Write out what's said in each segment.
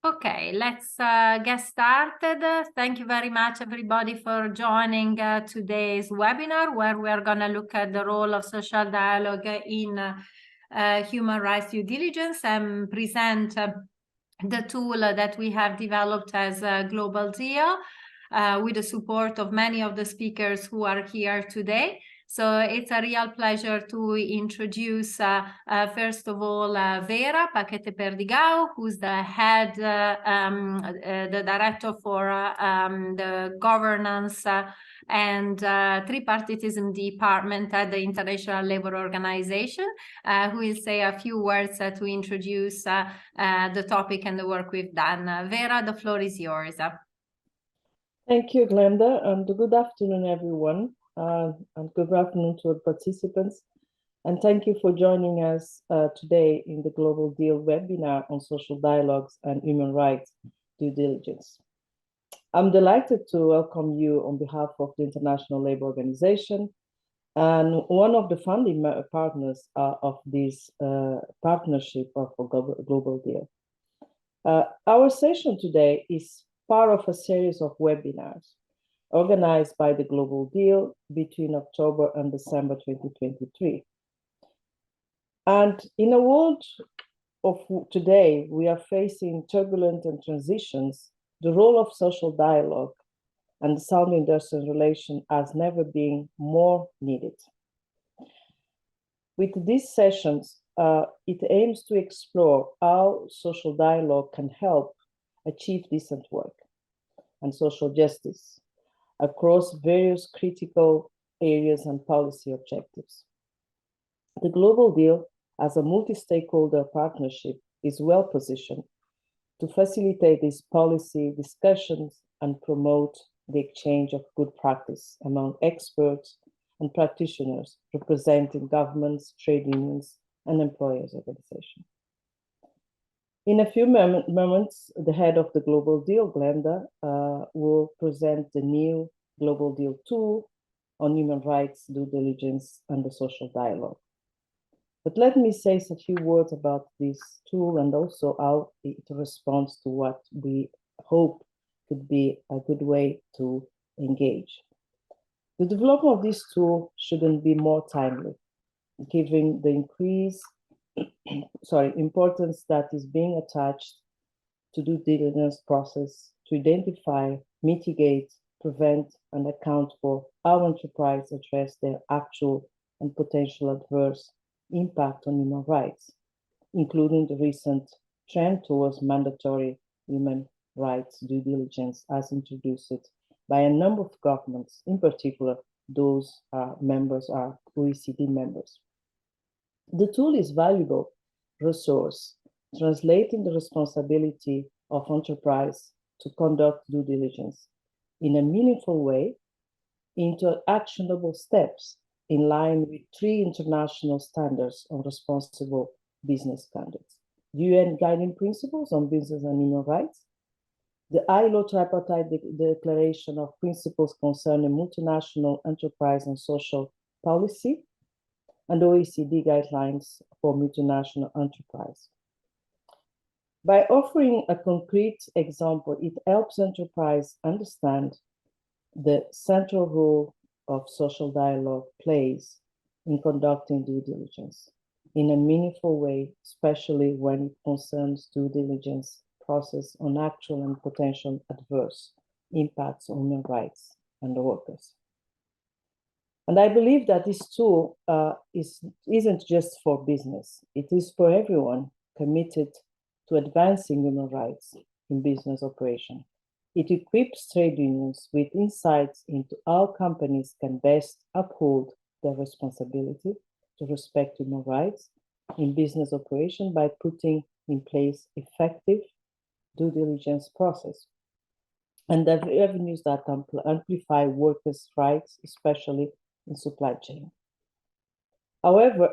Okay, let's get started. Thank you very much, everybody, for joining today's webinar, where we are going to look at the role of social dialogue in human rights due diligence and present the tool that we have developed as a global deal with the support of many of the speakers who are here today. So it's a real pleasure to introduce, first of all, Vera Paquete Perdigao, who's the head, the director for the governance and tripartitism department at the International Labour Organization, who will say a few words to introduce the topic and the work we've done. Vera, the floor is yours. Thank you, Glenda, and good afternoon, everyone. And good afternoon to our participants. And thank you for joining us today in the Global Deal webinar on social dialogues and human rights due diligence. I'm delighted to welcome you on behalf of the International Labour Organization and one of the founding partners of this partnership of a global deal. Our session today is part of a series of webinars organized by the Global Deal between October and December 2023. And in a world of today, we are facing turbulent and transitions. The role of social dialogue and sound industrial relation has never been more needed. With these sessions, it aims to explore how social dialogue can help achieve decent work and social justice across various critical areas and policy objectives. The Global Deal, as a multi-stakeholder partnership, is well positioned to facilitate these policy discussions and promote the exchange of good practice among experts and practitioners representing governments, trade unions, and employers' organizations. In a few moments, the head of the Global Deal, Glenda, will present the new Global Deal tool on human rights, due diligence, and the social dialogue. But let me say a few words about this tool and also how it responds to what we hope could be a good way to engage. The development of this tool shouldn't be more timely, given the importance that is being attached to due diligence process to identify, mitigate, prevent, and account for how enterprises address their actual and potential adverse impact on human rights, including the recent trend towards mandatory human rights due diligence as introduced by a number of governments, in particular those members are OECD members. The tool is a valuable resource, translating the responsibility of enterprise to conduct due diligence in a meaningful way into actionable steps in line with 3 international standards on responsible business standards: UN Guiding Principles on Business and Human Rights, the ILO Tripartite Declaration of Principles Concerning Multinational Enterprise and Social Policy, and OECD Guidelines for Multinational Enterprise. By offering a concrete example, it helps enterprise understand the central role of social dialogue plays in conducting due diligence in a meaningful way, especially when it concerns due diligence process on actual and potential adverse impacts on human rights and the workers. And I believe that this tool isn't just for business. It is for everyone committed to advancing human rights in business operation. It equips trade unions with insights into how companies can best uphold their responsibility to respect human rights in business operation by putting in place effective due diligence process and the avenues that amplify workers' rights, especially in supply chain. However,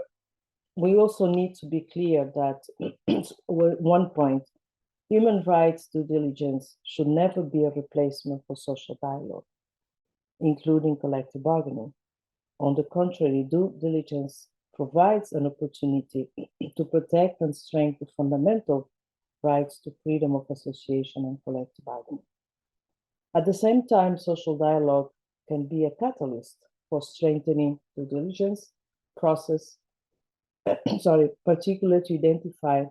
we also need to be clear that one point, human rights due diligence should never be a replacement for social dialogue, including collective bargaining. On the contrary, due diligence provides an opportunity to protect and strengthen fundamental rights to freedom of association and collective bargaining. At the same time, social dialogue can be a catalyst for strengthening the diligence process, particularly to identify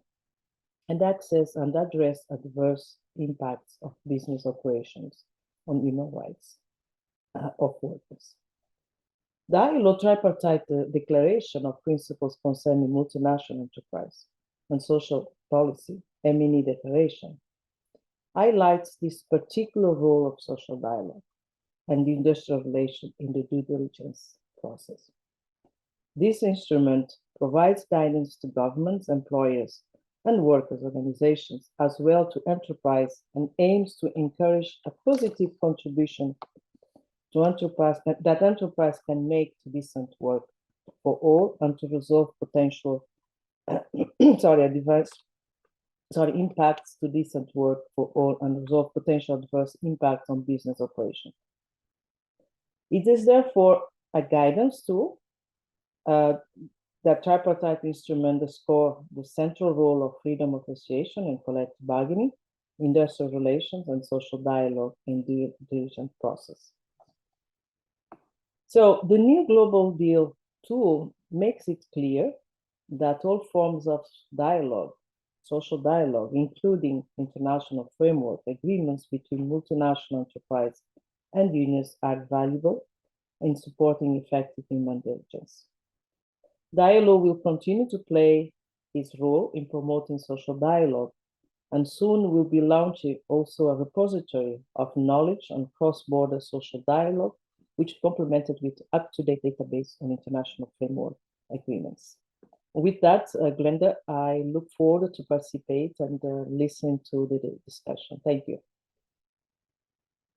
and access and address adverse impacts of business operations on human rights of workers. The ILO tripartite declaration of principles concerning multinational enterprise and social policy, MNE declaration, highlights this particular role of social dialogue and the industrial relation in the due diligence process. This instrument provides guidance to governments, employers, and workers' organizations, as well to enterprise, and aims to encourage a positive contribution to enterprise that enterprise can make to decent work for all and to resolve potential impacts to decent work for all and resolve potential adverse impacts on business operations. It is therefore a guidance tool that tripartite instrument underscore the central role of freedom of association and collective bargaining, industrial relations, and social dialogue in the diligence process. So the new global deal tool makes it clear that all forms of dialogue, social dialogue, including international framework agreements between multinational enterprises and unions, are valuable in supporting effective human diligence. The ILO will continue to play its role in promoting social dialogue, and soon will be launching also a repository of knowledge on cross-border social dialogue, which complemented with up-to-date database on international framework agreements. With that, Glenda, I look forward to participate and listen to the discussion. Thank you.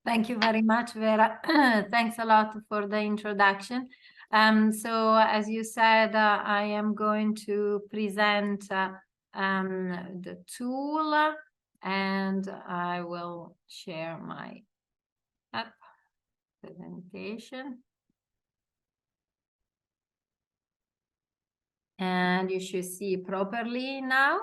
Thank you very much, Vera. Thanks a lot for the introduction. So as you said, I am going to present the tool, and I will share my presentation. And you should see properly now.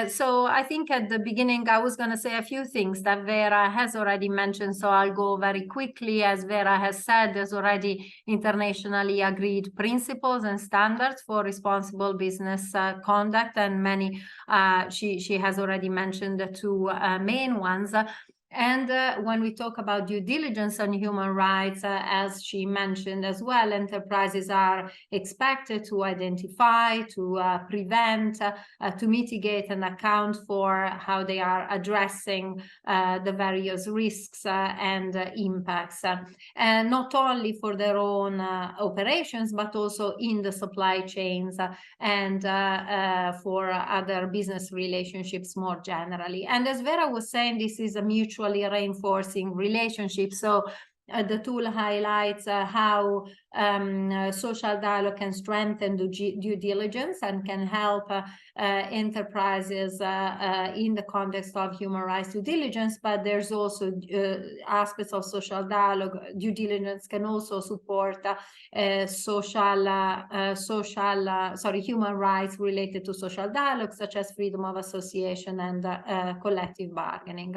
So I think at the beginning, I was going to say a few things that Vera has already mentioned, so I'll go very quickly. As Vera has said, there's already internationally agreed principles and standards for responsible business conduct, and many, she has already mentioned the two main ones. And when we talk about due diligence on human rights, as she mentioned as well, enterprises are expected to identify, to prevent, to mitigate and account for how they are addressing the various risks and impacts, and not only for their own operations, but also in the supply chains and for other business relationships more generally. And as Vera was saying, this is a mutually reinforcing relationship. So the tool highlights how social dialogue can strengthen due diligence and can help enterprises in the context of human rights due diligence, but there's also aspects of social dialogue. Due diligence can also support human rights related to social dialogue, such as freedom of association and collective bargaining.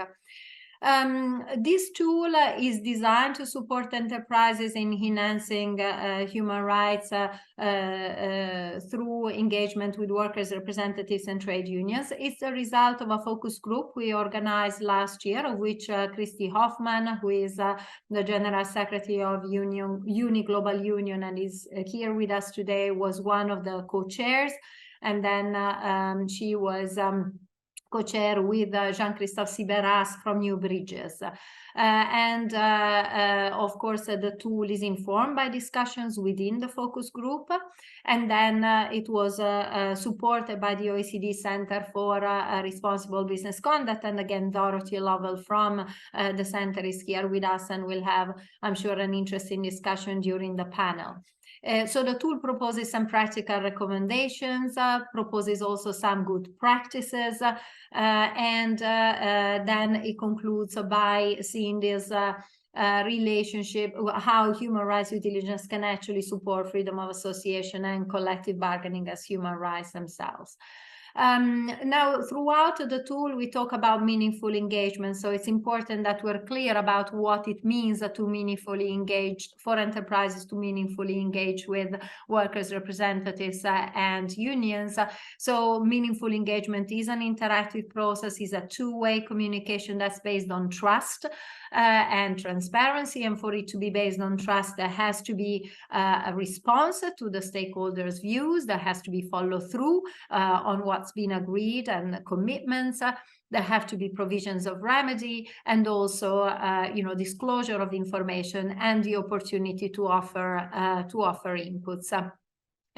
This tool is designed to support enterprises in enhancing human rights through engagement with workers' representatives and trade unions. It's a result of a focus group we organized last year, of which Christy Hoffman, who is the General Secretary of Uni Global Union and is here with us today, was one of the co-chairs. And then she was co-chair with Jean-Christophe Siberas from New Bridges. Of course, the tool is informed by discussions within the focus group. And then it was supported by the OECD Center for Responsible Business Conduct. And again, Dorothy Lovell from the center is here with us and will have, I'm sure, an interesting discussion during the panel. So the tool proposes some practical recommendations, proposes also some good practices, and then it concludes by seeing this relationship, how human rights due diligence can actually support freedom of association and collective bargaining as human rights themselves. Now, throughout the tool, we talk about meaningful engagement. So it's important that we're clear about what it means to meaningfully engage, for enterprises to meaningfully engage with workers' representatives and unions. So meaningful engagement is an interactive process, is a two-way communication that's based on trust and transparency. And for it to be based on trust, there has to be a response to the stakeholders' views. There has to be follow through on what's been agreed and commitments. There have to be provisions of remedy, and also, disclosure of information and the opportunity to offer inputs.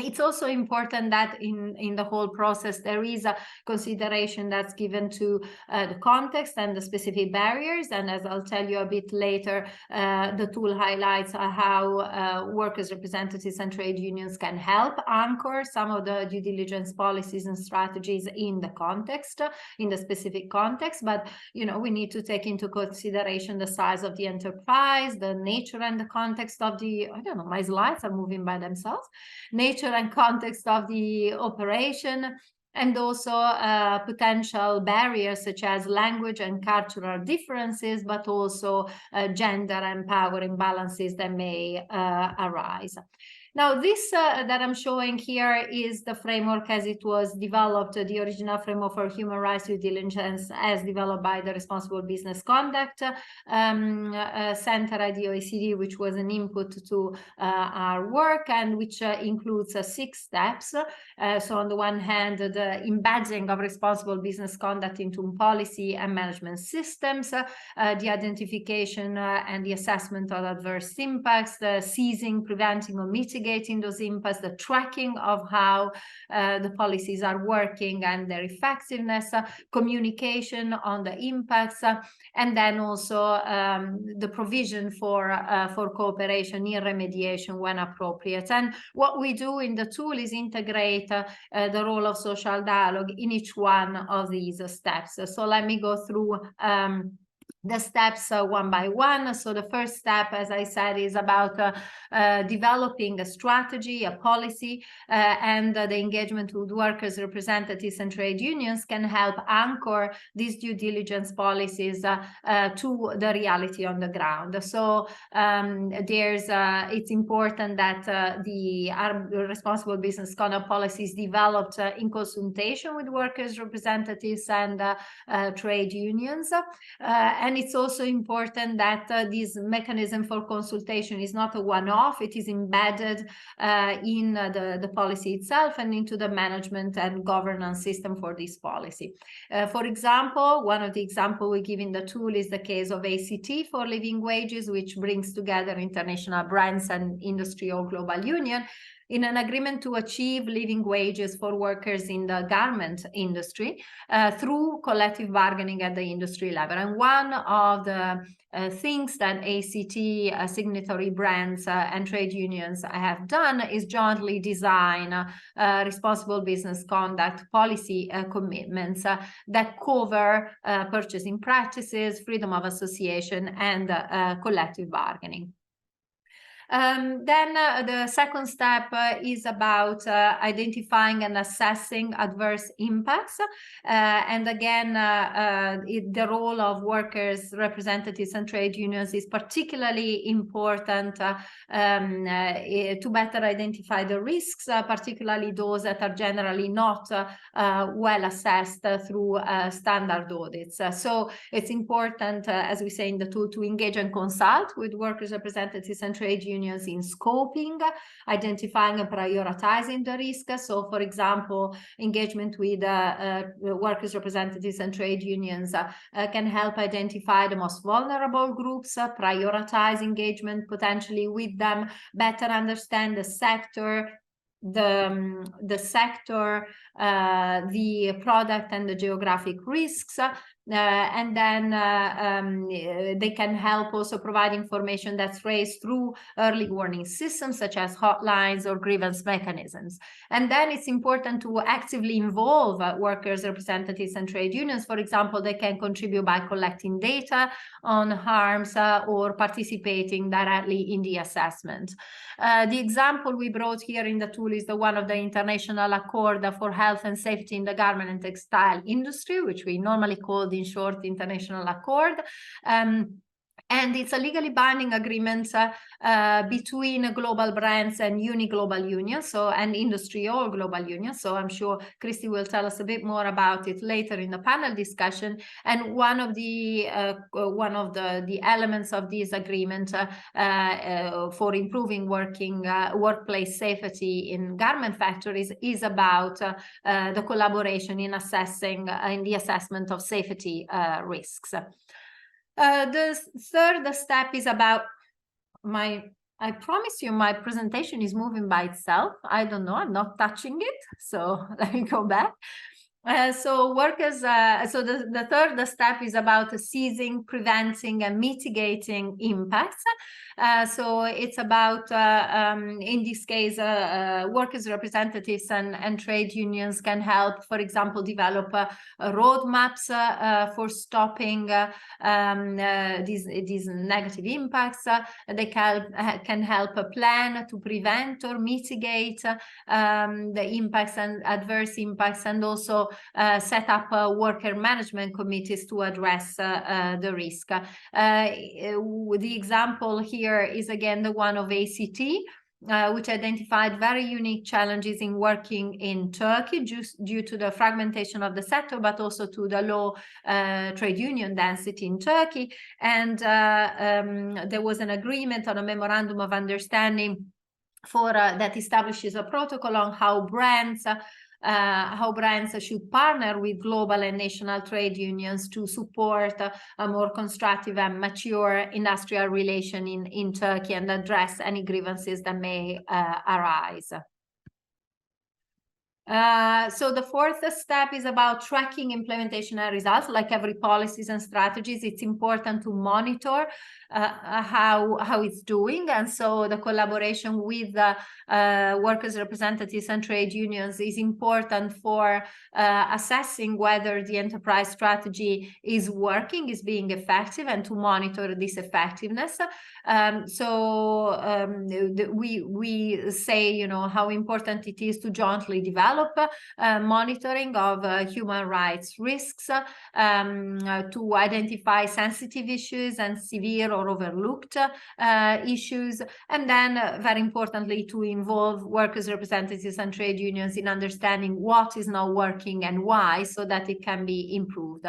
It's also important that in the whole process, there is a consideration that's given to the context and the specific barriers. And as I'll tell you a bit later, the tool highlights how workers' representatives and trade unions can help anchor some of the due diligence policies and strategies in the context, in the specific context. But, we need to take into consideration the size of the enterprise, the nature and the context of the, my slides are moving by themselves, nature and context of the operation, and also potential barriers such as language and cultural differences, but also gender and power imbalances that may arise. Now, this that I'm showing here is the framework as it was developed, the original framework for human rights due diligence as developed by the Responsible Business Conduct Center at the OECD, which was an input to our work, and which includes 6 steps. So on the one hand, the embedding of responsible business conduct into policy and management systems, the identification and the assessment of adverse impacts, the seizing, preventing, or mitigating those impacts, the tracking of how the policies are working and their effectiveness, communication on the impacts, and then also the provision for cooperation in remediation when appropriate. And what we do in the tool is integrate the role of social dialogue in each one of these steps. So let me go through the steps one by one. So the first step, as I said, is about developing a strategy, a policy, and the engagement with workers, representatives, and trade unions can help anchor these due diligence policies to the reality on the ground. So it's important that our responsible business conduct policies developed in consultation with workers, representatives, and trade unions. And it's also important that this mechanism for consultation is not a one-off. It is embedded in the policy itself and into the management and governance system for this policy. For example, one of the examples we give in the tool is the case of ACT for living wages, which brings together international brands and industry or global union in an agreement to achieve living wages for workers in the garment industry through collective bargaining at the industry level. And one of the things that ACT signatory brands and trade unions have done is jointly design responsible business conduct policy commitments that cover purchasing practices, freedom of association, and collective bargaining. Then the second step is about identifying and assessing adverse impacts. And again, the role of workers, representatives, and trade unions is particularly important to better identify the risks, particularly those that are generally not well assessed through standard audits. So it's important, as we say in the tool, to engage and consult with workers, representatives, and trade unions in scoping, identifying and prioritizing the risk. So, for example, engagement with workers, representatives, and trade unions can help identify the most vulnerable groups, prioritize engagement potentially with them, better understand the sector, the product and the geographic risks, And then they can help also provide information that's raised through early warning systems such as hotlines or grievance mechanisms. And then it's important to actively involve workers, representatives, and trade unions. For example, they can contribute by collecting data on harms or participating directly in the assessment. The example we brought here in the tool is the one of the International Accord for Health and Safety in the Garment and Textile Industry, which we normally call, in short, International Accord. And it's a legally binding agreement between global brands and global unions, and industry or global unions. So I'm sure Christy will tell us a bit more about it later in the panel discussion. And one of the elements of this agreement for improving workplace safety in garment factories is about the collaboration in the assessment of safety risks. The third step is about I promise you my presentation is moving by itself. I don't know, I'm not touching it. So let me go back. So the third step is about seizing, preventing, and mitigating impacts. So it's about, in this case, workers' representatives and trade unions can help, for example, develop roadmaps for stopping these negative impacts. They can help plan to prevent or mitigate the impacts and adverse impacts, and also set up worker management committees to address the risk. The example here is again the one of ACT, which identified very unique challenges in working in Turkey due to the fragmentation of the sector, but also to the low trade union density in Turkey. And there was an agreement on a memorandum of understanding that establishes a protocol on how brands should partner with global and national trade unions to support a more constructive and mature industrial relation in Turkey and address any grievances that may arise. So the fourth step is about tracking implementation and results. Like every policies and strategies, it's important to monitor how it's doing. And so the collaboration with workers' representatives and trade unions is important for assessing whether the enterprise strategy is working, is being effective, and to monitor this effectiveness. We say, how important it is to jointly develop monitoring of human rights risks, to identify sensitive issues and severe or overlooked issues, and then very importantly to involve workers' representatives and trade unions in understanding what is not working and why, so that it can be improved.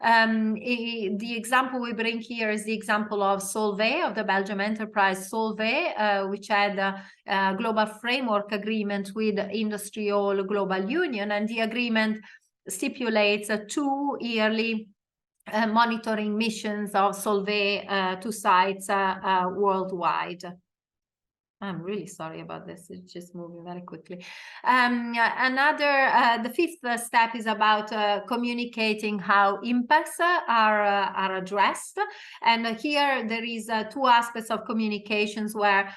The example we bring here is the example of Solvay, of the Belgium enterprise Solvay, which had a global framework agreement with Industrial Global Union, and the agreement stipulates 2 yearly monitoring missions of Solvay to sites worldwide. I'm really sorry about this. It's just moving very quickly. The fifth step is about communicating how impacts are addressed. And here there is 2 aspects of communications where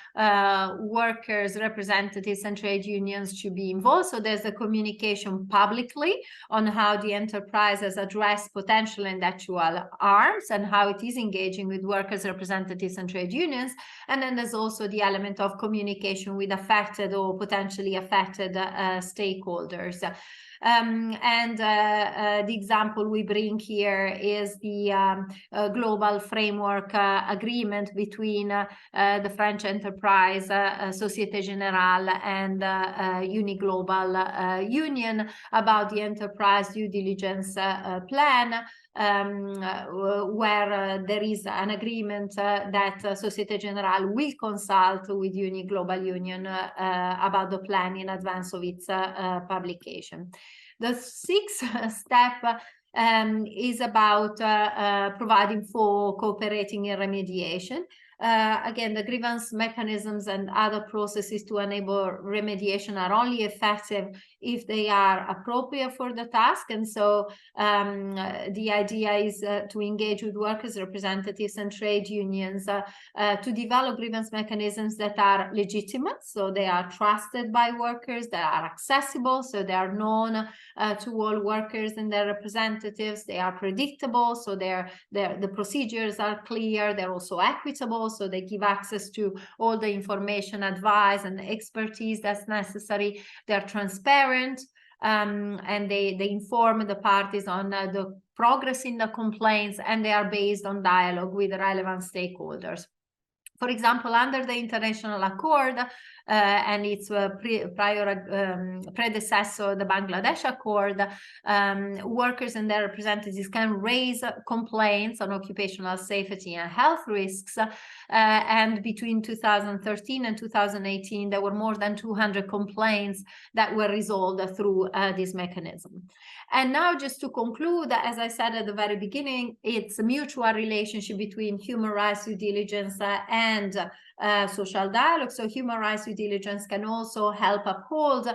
workers, representatives, and trade unions should be involved. So there's the communication publicly on how the enterprise has addressed potential and actual harms and how it is engaging with workers, representatives, and trade unions. And then there's also the element of communication with affected or potentially affected stakeholders. The example we bring here is the global framework agreement between the French enterprise Société Générale and Uniglobal Union about the enterprise due diligence plan, where there is an agreement that Société Générale will consult with Uniglobal Union about the plan in advance of its publication. The 6th step is about providing for cooperating in remediation. Again, the grievance mechanisms and other processes to enable remediation are only effective if they are appropriate for the task. And so the idea is to engage with workers' representatives and trade unions to develop grievance mechanisms that are legitimate, so they are trusted by workers, that are accessible, so they are known to all workers and their representatives, they are predictable, so the procedures are clear, they're also equitable, so they give access to all the information, advice, and expertise that's necessary. They're transparent, and they inform the parties on the progress in the complaints, and they are based on dialogue with the relevant stakeholders. For example, under the international accord and its predecessor, the Bangladesh Accord, workers and their representatives can raise complaints on occupational safety and health risks. And between 2013 and 2018, there were more than 200 complaints that were resolved through this mechanism. And now, just to conclude, as I said at the very beginning, it's a mutual relationship between human rights due diligence and social dialogue. So human rights due diligence can also help uphold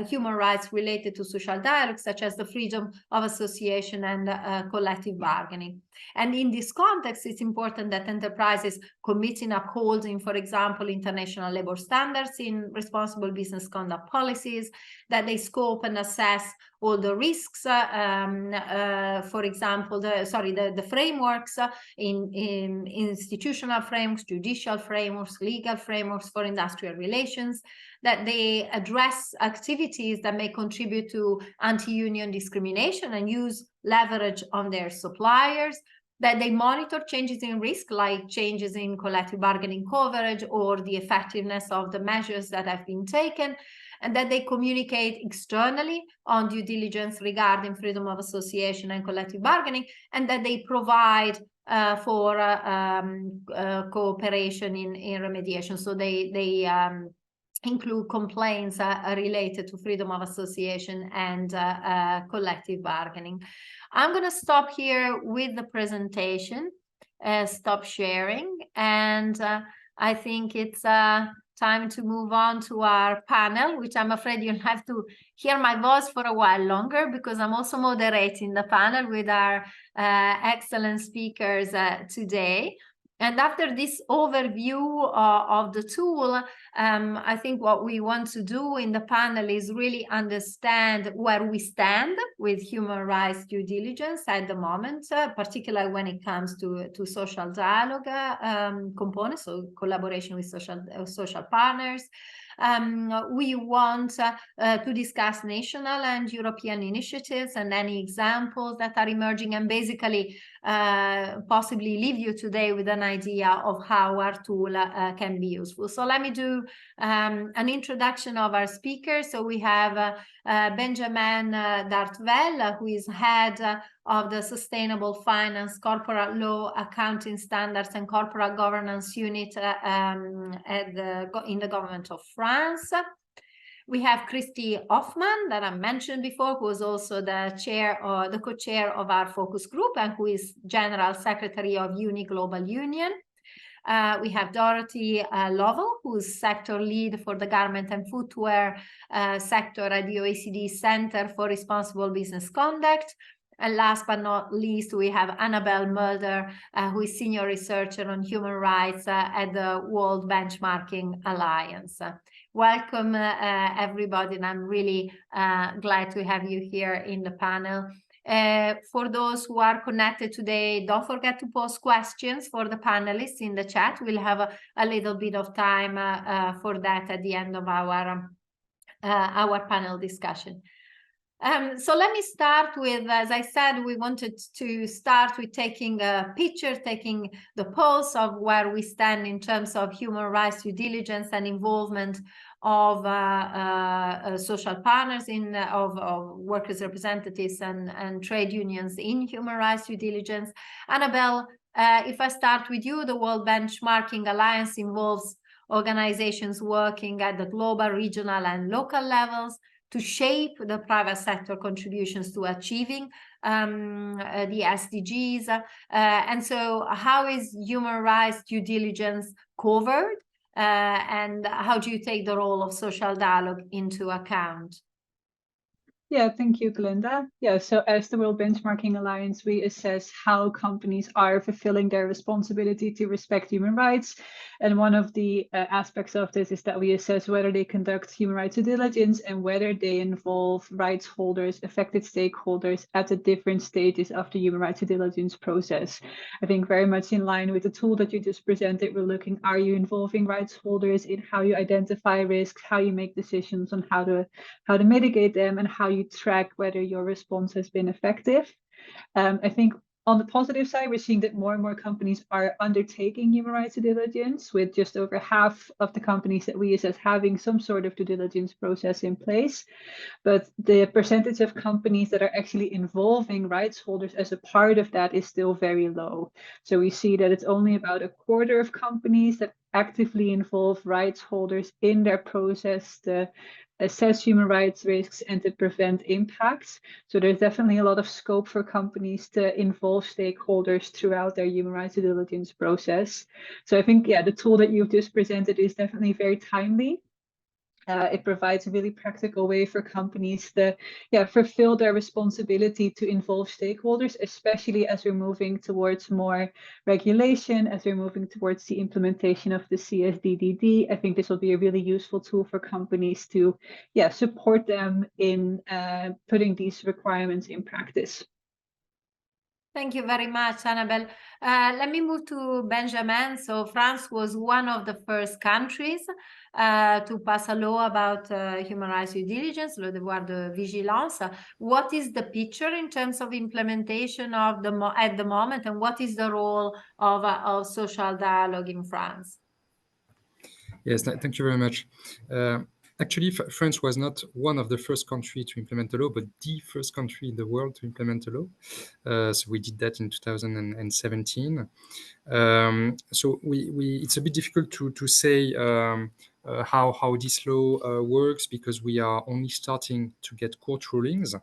human rights related to social dialogue, such as the freedom of association and collective bargaining. And in this context, it's important that enterprises commit in upholding, for example, international labor standards in responsible business conduct policies, that they scope and assess all the risks, for example, the frameworks in institutional frameworks, judicial frameworks, legal frameworks for industrial relations, that they address activities that may contribute to anti-union discrimination and use leverage on their suppliers, that they monitor changes in risk, like changes in collective bargaining coverage or the effectiveness of the measures that have been taken, and that they communicate externally on due diligence regarding freedom of association and collective bargaining, and that they provide for cooperation in remediation. So they include complaints related to freedom of association and collective bargaining. I'm going to stop here with the presentation, stop sharing, and I think it's time to move on to our panel, which I'm afraid you'll have to hear my voice for a while longer, because I'm also moderating the panel with our excellent speakers today. And after this overview of the tool, I think what we want to do in the panel is really understand where we stand with human rights due diligence at the moment, particularly when it comes to social dialogue components, so collaboration with social partners. We want to discuss national and European initiatives and any examples that are emerging, and basically possibly leave you today with an idea of how our tool can be useful. So let me do an introduction of our speakers. So we have Benjamin Dartvel, who is head of the Sustainable Finance, Corporate Law, Accounting Standards and Corporate Governance Unit in the government of France. We have Christy Hoffman, that I mentioned before, who is also the chair or the co-chair of our focus group and who is General Secretary of UNI Global Union. We have Dorothy Lovell, who's sector lead for the garment and footwear sector at the OECD Center for Responsible Business Conduct. And last but not least, we have Annabelle Mulder, who is senior researcher on human rights at the World Benchmarking Alliance. Welcome, everybody, and I'm really glad to have you here in the panel. For those who are connected today, don't forget to post questions for the panelists in the chat. We'll have a little bit of time for that at the end of our panel discussion. So let me start with, as I said, we wanted to start with taking a picture, taking the pulse of where we stand in terms of human rights due diligence and involvement of social partners, of workers' representatives and trade unions in human rights due diligence. Annabelle, if I start with you, the World Benchmarking Alliance involves organizations working at the global, regional, and local levels to shape the private sector contributions to achieving the SDGs. And so how is human rights due diligence covered? And how do you take the role of social dialogue into account? Yeah, thank you, Glinda. Yeah, so as the World Benchmarking Alliance, we assess how companies are fulfilling their responsibility to respect human rights. And one of the aspects of this is that we assess whether they conduct human rights due diligence and whether they involve rights holders, affected stakeholders at the different stages of the human rights due diligence process. I think very much in line with the tool that you just presented, we're looking, are you involving rights holders in how you identify risks, how you make decisions on how to mitigate them, and how you track whether your response has been effective. I think on the positive side, we're seeing that more and more companies are undertaking human rights due diligence, with just over half of the companies that we assess having some sort of due diligence process in place. But the percentage of companies that are actually involving rights holders as a part of that is still very low. So we see that it's only about a quarter of companies that actively involve rights holders in their process to assess human rights risks and to prevent impacts. So there's definitely a lot of scope for companies to involve stakeholders throughout their human rights due diligence process. So I think, yeah, the tool that you've just presented is definitely very timely. It provides a really practical way for companies to fulfill their responsibility to involve stakeholders, especially as we're moving towards more regulation, as we're moving towards the implementation of the CSDDD. I think this will be a really useful tool for companies to support them in putting these requirements in practice. Thank you very much, Annabelle. Let me move to Benjamin. So France was one of the first countries to pass a law about human rights due diligence, le devoir de vigilance. What is the picture in terms of implementation of at the moment, and what is the role of social dialogue in France? Yes, thank you very much. Actually, France was not one of the first countries to implement the law, but the first country in the world to implement the law. So we did that in 2017. So it's a bit difficult to say how this law works, because we are only starting to get court rulings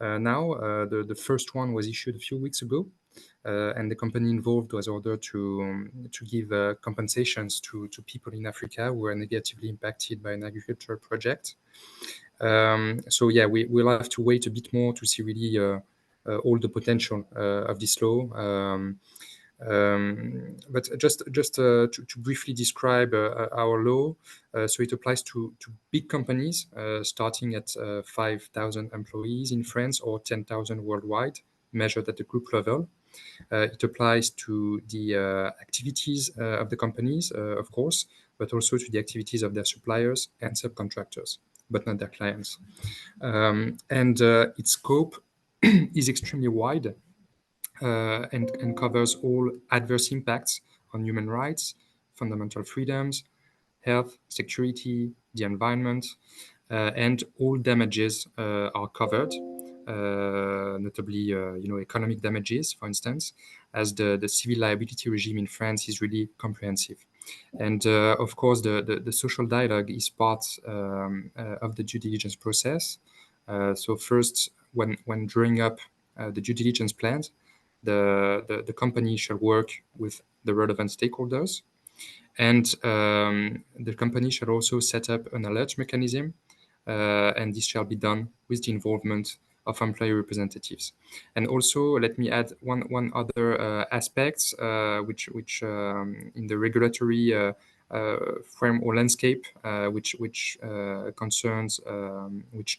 now. The first one was issued a few weeks ago. And the company involved was ordered to give compensations to people in Africa who were negatively impacted by an agricultural project. So yeah, we'll have to wait a bit more to see really all the potential of this law. But just to briefly describe our law, so it applies to big companies starting at 5,000 employees in France or 10,000 worldwide, measured at the group level. It applies to the activities of the companies, of course, but also to the activities of their suppliers and subcontractors, but not their clients. And its scope is extremely wide and covers all adverse impacts on human rights, fundamental freedoms, health, security, the environment, and all damages are covered. Notably, economic damages, for instance, as the civil liability regime in France is really comprehensive. And of course, the social dialogue is part of the due diligence process. So first, when drawing up the due diligence plans, the company shall work with the relevant stakeholders, and the company shall also set up an alert mechanism, and this shall be done with the involvement of employee representatives. And also, let me add one other aspect, which in the regulatory frame or landscape, which concerns which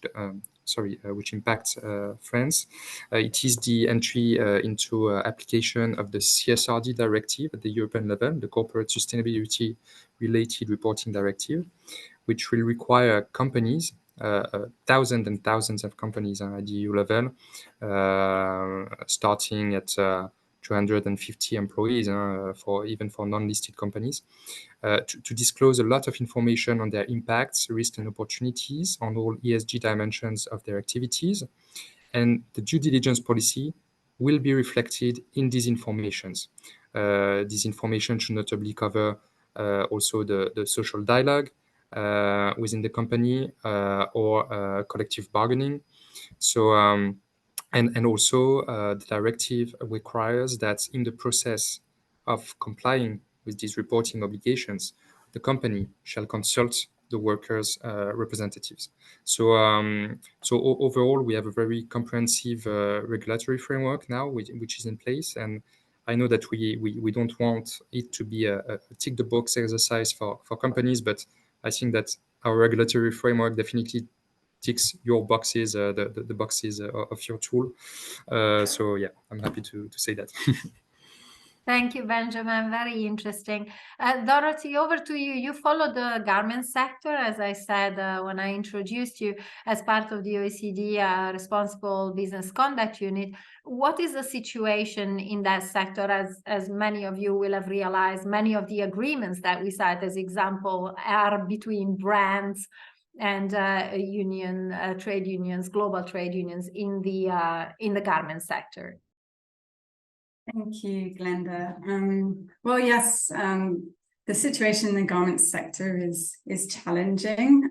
impacts France. It is the entry into application of the CSRD directive at the European level, the Corporate Sustainability Related Reporting Directive, which will require companies, thousands and thousands of companies at the EU level, starting at 250 employees, even for non-listed companies, to disclose a lot of information on their impacts, risks, and opportunities on all ESG dimensions of their activities. And the due diligence policy will be reflected in these informations. This information should notably cover also the social dialogue within the company or collective bargaining. So, and also the directive requires that in the process of complying with these reporting obligations, the company shall consult the workers' representatives. So, overall, we have a very comprehensive regulatory framework now, which is in place. And I know that we don't want it to be a tick the box exercise for companies, but I think that our regulatory framework definitely ticks your boxes, the boxes of your tool. So yeah, I'm happy to say that. Thank you, Benjamin. Very interesting. Dorothy, over to you. You follow the garment sector, as I said when I introduced you, as part of the OECD Responsible Business Conduct Unit. What is the situation in that sector? As many of you will have realized, many of the agreements that we cite as example are between brands and trade unions, global trade unions in the garment sector. Thank you, Glenda. Well, yes, the situation in the garment sector is challenging.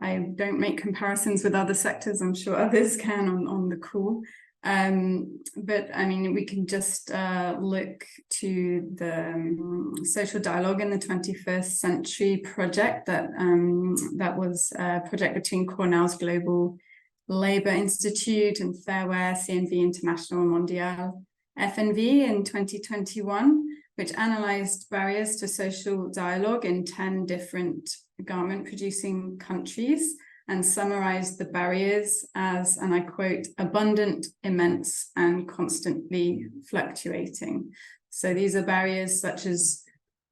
I don't make comparisons with other sectors. I'm sure others can on the call. But I mean, we can just look to the social dialogue in the 21st century project that was a project between Cornell's Global Labour Institute and Fair Wear, CNV International Mondial, FNV in 2021, which analysed barriers to social dialogue in 10 different garment-producing countries and summarised the barriers as, and I quote, abundant, immense, and constantly fluctuating. So these are barriers such as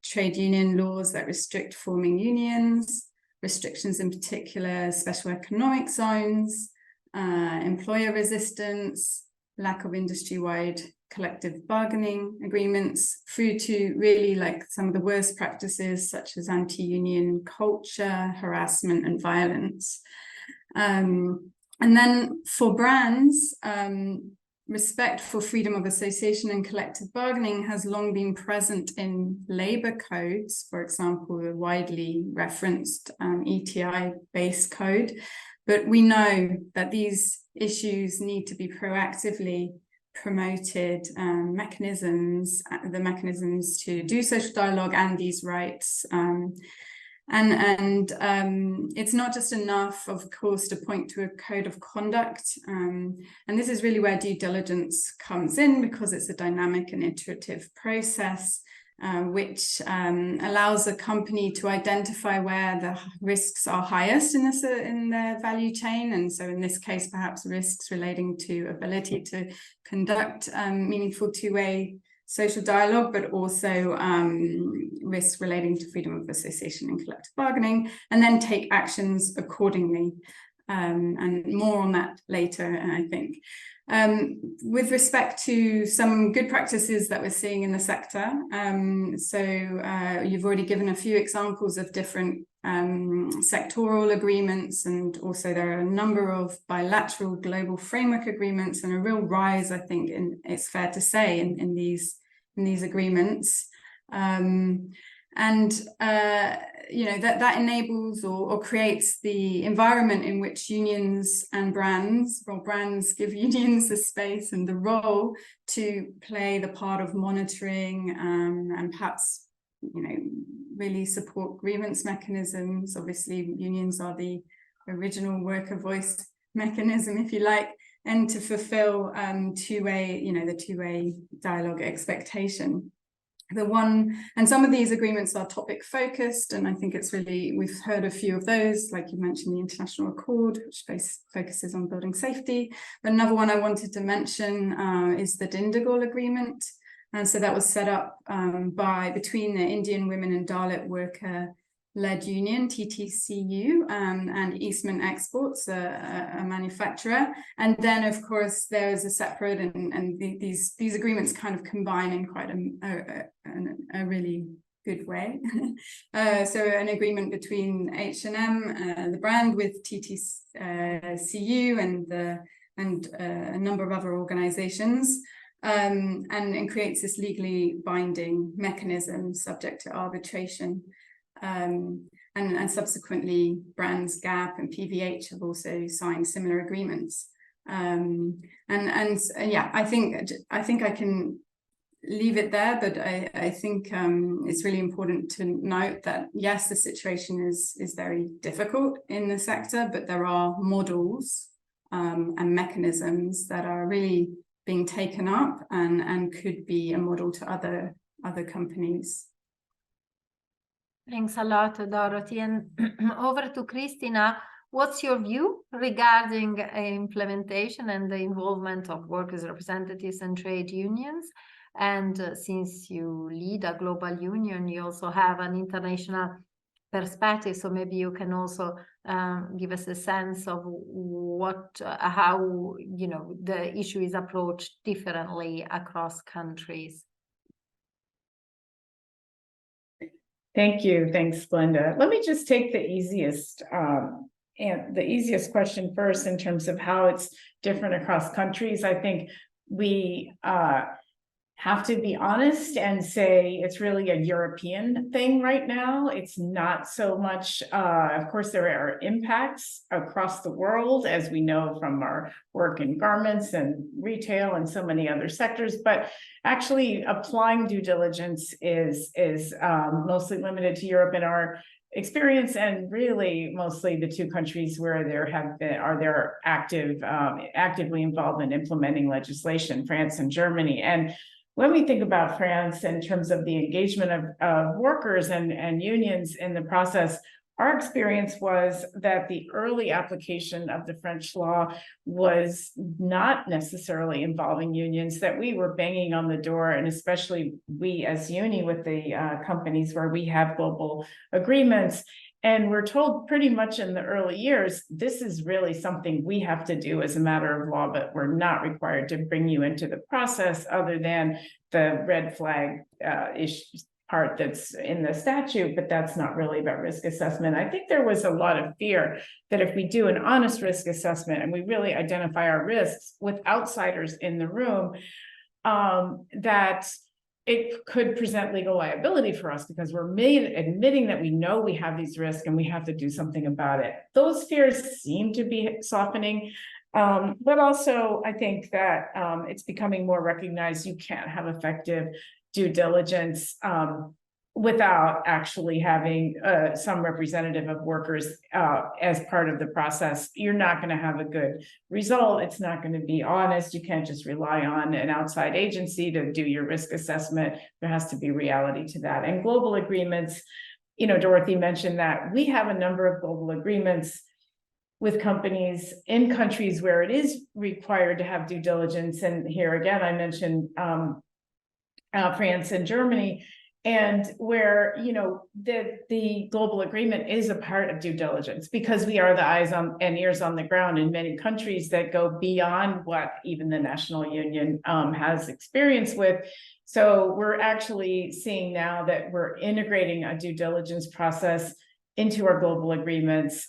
trade union laws that restrict forming unions, restrictions in particular special economic zones, employer resistance, lack of industry-wide collective bargaining agreements, through to really like some of the worst practices such as anti-union culture, harassment, and violence. And then for brands, respect for freedom of association and collective bargaining has long been present in labour codes, for example, the widely referenced ETI-based code. But we know that these issues need to be proactively promoted, the mechanisms to do social dialogue and these rights. It's not just enough, of course, to point to a code of conduct. And this is really where due diligence comes in, because it's a dynamic and iterative process, which allows a company to identify where the risks are highest in their value chain. And so in this case, perhaps risks relating to ability to conduct meaningful two-way social dialogue, but also risks relating to freedom of association and collective bargaining, and then take actions accordingly. And more on that later, I think. With respect to some good practices that we're seeing in the sector, you've already given a few examples of different sectoral agreements, and also there are a number of bilateral global framework agreements, and a real rise, I think, it's fair to say, in these agreements. That enables or creates the environment in which unions and brands give unions the space and the role to play the part of monitoring and perhaps, really support grievance mechanisms. Obviously, unions are the original worker voice mechanism, if you like, and to fulfill the two-way dialogue expectation. Some of these agreements are topic focused, and I think it's really, we've heard a few of those, like you mentioned, the International Accord, which focuses on building safety. But another one I wanted to mention is the Dindigul Agreement. And so that was set up between the Indian Women and Dalit Worker-led Union, TTCU, and Eastman Exports, a manufacturer. And then, of course, there is a separate, and these agreements kind of combine in quite a really good way. So an agreement between H&M, the brand, with TTCU and a number of other organizations. And creates this legally binding mechanism subject to arbitration. And subsequently, brands Gap and PVH have also signed similar agreements. I think I can leave it there, but I think it's really important to note that, yes, the situation is very difficult in the sector, but there are models and mechanisms that are really being taken up and could be a model to other companies. Thanks a lot, Dorothy. And over to Christina. What's your view regarding implementation and the involvement of workers' representatives and trade unions? And since you lead a global union, you also have an international perspective. So maybe you can also give us a sense of how the issue is approached differently across countries. Thank you. Thanks, Glenda. Let me just take the easiest question first in terms of how it's different across countries. I think we have to be honest and say it's really a European thing right now. It's not so much, of course, there are impacts across the world, as we know from our work in garments and retail and so many other sectors, but actually applying due diligence is mostly limited to Europe in our experience, and really mostly the two countries where they're actively involved in implementing legislation, France and Germany. And when we think about France in terms of the engagement of workers and unions in the process, our experience was that the early application of the French law was not necessarily involving unions, that we were banging on the door, and especially we as UNI with the companies where we have global agreements. And we're told pretty much in the early years, this is really something we have to do as a matter of law, but we're not required to bring you into the process other than the red flag part that's in the statute, but that's not really about risk assessment. I think there was a lot of fear that if we do an honest risk assessment and we really identify our risks with outsiders in the room, that it could present legal liability for us because we're admitting that we know we have these risks and we have to do something about it. Those fears seem to be softening. But also, I think that it's becoming more recognized you can't have effective due diligence without actually having some representative of workers as part of the process. You're not going to have a good result. It's not going to be honest. You can't just rely on an outside agency to do your risk assessment. There has to be reality to that. And global agreements, Dorothy mentioned that we have a number of global agreements with companies in countries where it is required to have due diligence. And here again, I mentioned France and Germany, and where the global agreement is a part of due diligence because we are the eyes and ears on the ground in many countries that go beyond what even the national union has experience with. So we're actually seeing now that we're integrating a due diligence process into our global agreements.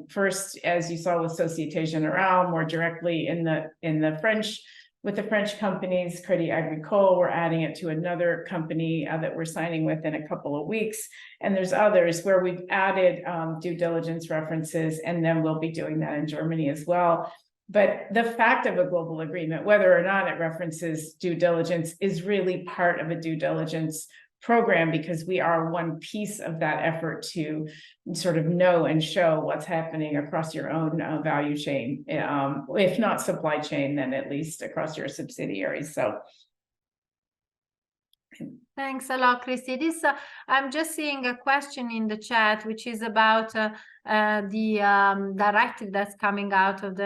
First, as you saw with Société Générale, more directly in the French, with the French companies, Crédit Agricole, we're adding it to another company that we're signing with in a couple of weeks. And there's others where we've added due diligence references, and then we'll be doing that in Germany as well. But the fact of a global agreement, whether or not it references due diligence, is really part of a due diligence program because we are one piece of that effort to sort of know and show what's happening across your own value chain, if not supply chain, then at least across your subsidiaries. So thanks a lot, Christy. I'm just seeing a question in the chat, which is about the directive that's coming out of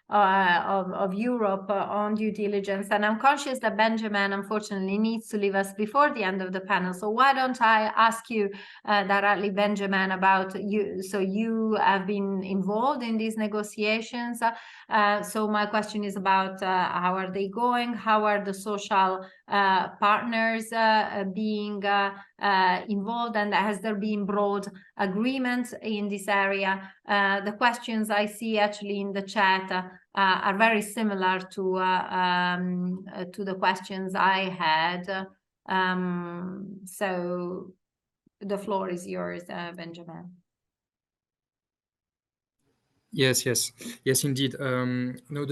of Europe on due diligence. And I'm conscious that Benjamin, unfortunately, needs to leave us before the end of the panel. So why don't I ask you directly, Benjamin, about you? So you have been involved in these negotiations. So my question is about how are they going? How are the social partners being involved, and has there been broad agreement in this area? The questions I see actually in the chat are very similar to the questions I had. So the floor is yours, Benjamin. Yes, indeed. No,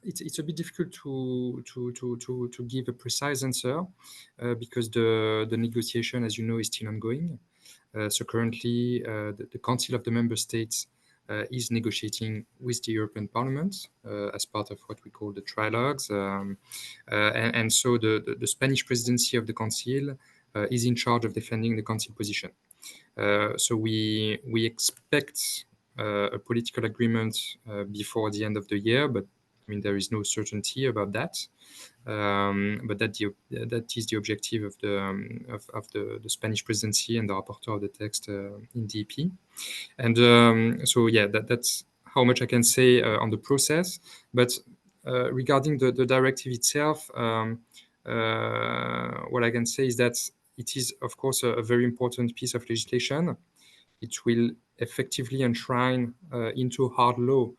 it's a bit difficult to give a precise answer because the negotiation, as you know, is still ongoing. So currently, the Council of the Member States is negotiating with the European Parliament as part of what we call the trilogues, and so the Spanish presidency of the Council is in charge of defending the Council position. So we expect a political agreement before the end of the year, but I mean there is no certainty about that. But that is the objective of the Spanish presidency and the rapporteur of the text in DEP. And so yeah, that's how much I can say on the process. But regarding the directive itself, what I can say is that it is, of course, a very important piece of legislation. It will effectively enshrine into hard law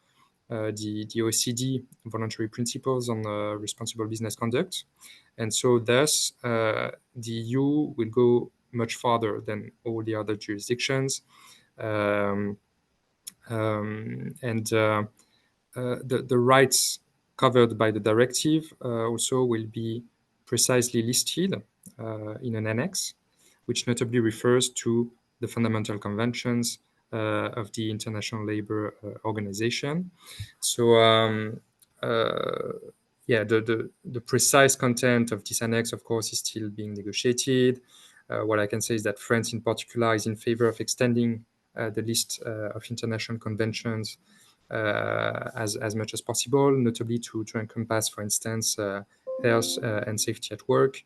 the OECD voluntary principles on responsible business conduct. And so thus, the EU will go much farther than all the other jurisdictions. The rights covered by the directive also will be precisely listed in an annex, which notably refers to the fundamental conventions of the International Labour Organization. So yeah, the precise content of this annex, of course, is still being negotiated. What I can say is that France in particular is in favor of extending the list of international conventions as much as possible, notably to encompass, for instance, health and safety at work.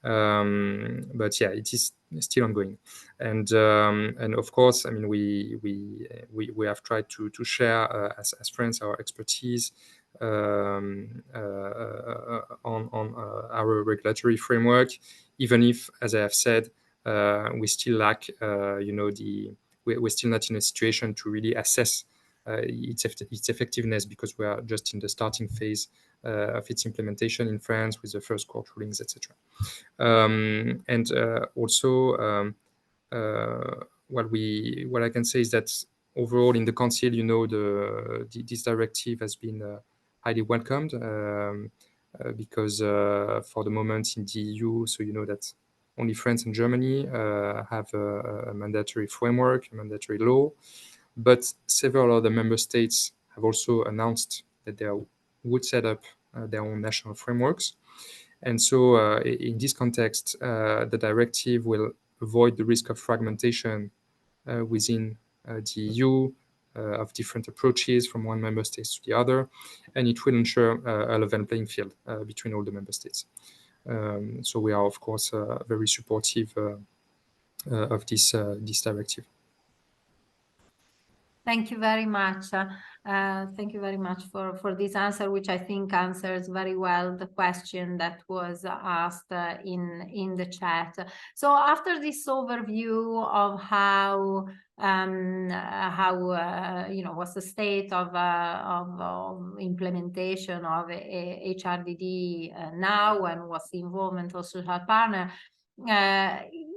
But yeah, it is still ongoing, and of course, I mean, we have tried to share as France our expertise on our regulatory framework, even if, as I have said, we still lack, we're still not in a situation to really assess its effectiveness because we are just in the starting phase of its implementation in France with the first court rulings, etc. And also, what I can say is that overall in the Council, this directive has been highly welcomed because for the moment in the EU, so you know that only France and Germany have a mandatory framework, a mandatory law, but several other member states have also announced that they would set up their own national frameworks. And so in this context, the directive will avoid the risk of fragmentation within the EU of different approaches from one member state to the other, and it will ensure a level playing field between all the member states. So we are, of course, very supportive of this directive. Thank you very much. Thank you very much for this answer, which I think answers very well the question that was asked in the chat. So after this overview of how what's the state of implementation of HRDD now, and what's the involvement of social partner,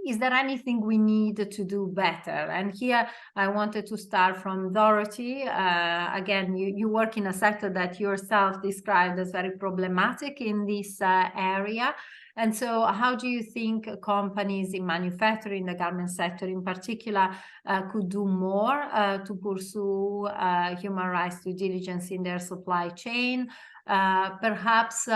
is there anything we need to do better? And here I wanted to start from Dorothy. Again, you work in a sector that yourself described as very problematic in this area. And so how do you think companies in manufacturing, the garment sector in particular, could do more to pursue human rights due diligence in their supply chain? Perhaps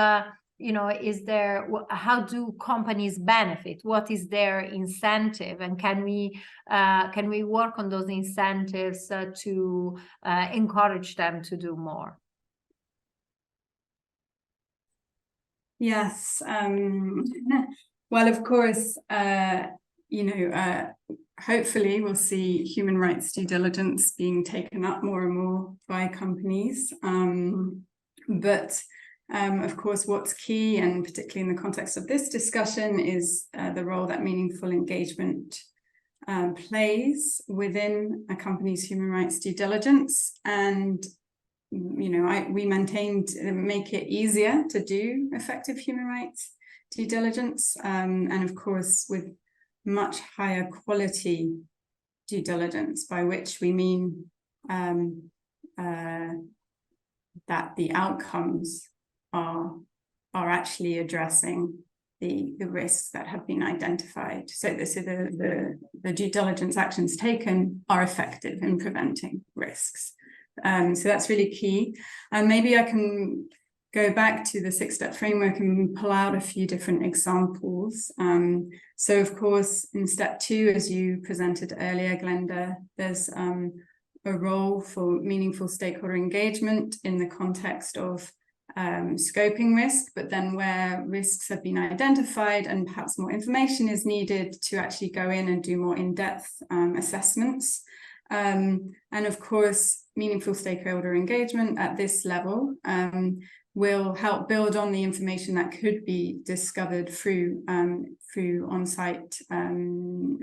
how do companies benefit? What is their incentive, and can we work on those incentives to encourage them to do more? Yes. Well, of course, hopefully we'll see human rights due diligence being taken up more and more by companies. But of course, what's key, and particularly in the context of this discussion, is the role that meaningful engagement plays within a company's human rights due diligence. And we make it easier to do effective human rights due diligence, and of course with much higher quality due diligence, by which we mean that the outcomes are actually addressing the risks that have been identified. So the due diligence actions taken are effective in preventing risks. So that's really key. And maybe I can go back to the 6-step framework and pull out a few different examples. So of course, in step 2, as you presented earlier, Glenda, there's a role for meaningful stakeholder engagement in the context of scoping risk, but then where risks have been identified and perhaps more information is needed, to actually go in and do more in-depth assessments. And of course, meaningful stakeholder engagement at this level will help build on the information that could be discovered through on-site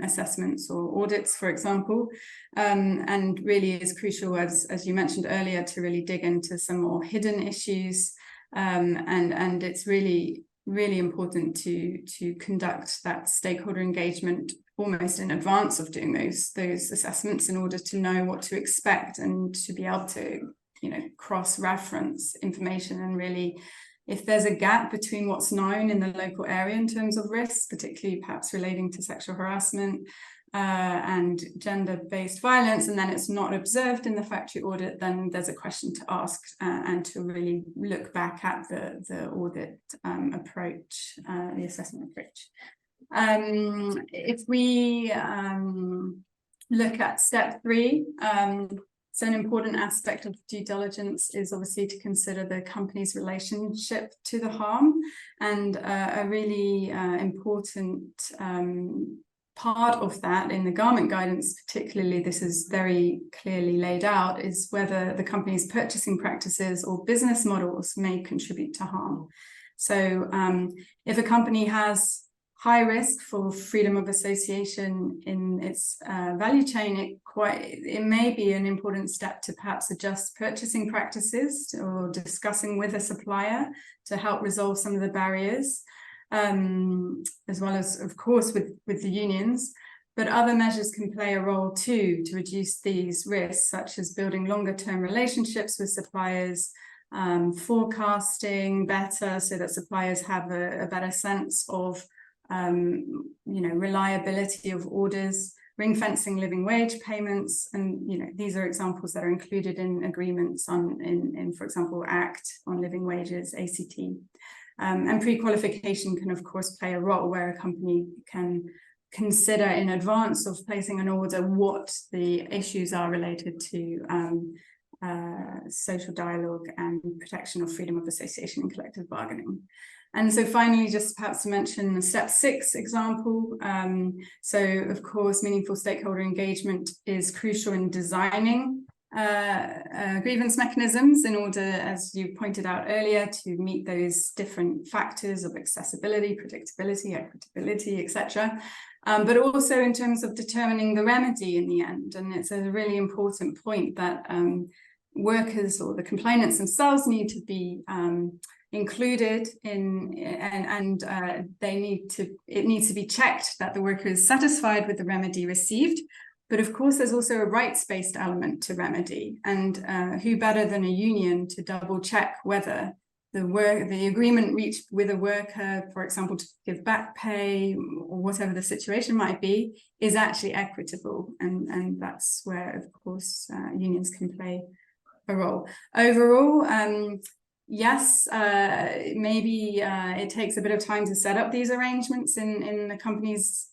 assessments or audits, for example, and really is crucial, as you mentioned earlier, to really dig into some more hidden issues, and it's really important to conduct that stakeholder engagement almost in advance of doing those assessments, in order to know what to expect and to be able to cross-reference information, and really, if there's a gap between what's known in the local area in terms of risks, particularly perhaps relating to sexual harassment and gender-based violence, and then it's not observed in the factory audit, then there's a question to ask and to really look back at the audit approach, the assessment approach. If we look at step 3, so an important aspect of due diligence is obviously to consider the company's relationship to the harm, and a really important part of that in the garment guidance, particularly, this is very clearly laid out, is whether the company's purchasing practices or business models may contribute to harm. So if a company has high risk for freedom of association in its value chain, it may be an important step to perhaps adjust purchasing practices or discussing with a supplier to help resolve some of the barriers, as well as, of course, with the unions. But other measures can play a role too to reduce these risks, such as building longer-term relationships with suppliers, forecasting better so that suppliers have a better sense of reliability of orders, ring fencing living wage payments, and these are examples that are included in agreements in for example, ACT on living wages, ACT, and pre-qualification can of course play a role, where a company can consider in advance of placing an order what the issues are related to social dialogue and protection of freedom of association and collective bargaining. And so finally, just perhaps to mention the step 6 example. So of course, meaningful stakeholder engagement is crucial in designing grievance mechanisms in order, as you pointed out earlier, to meet those different factors of accessibility, predictability, equitability, etc. But also in terms of determining the remedy in the end. And it's a really important point that workers or the complainants themselves need to be included in, and it needs to be checked that the worker is satisfied with the remedy received. But of course, there's also a rights-based element to remedy, and who better than a union to double check whether the agreement reached with a worker, for example, to give back pay or whatever the situation might be, is actually equitable, and that's where, of course, unions can play a role. Overall, yes, maybe it takes a bit of time to set up these arrangements in the company's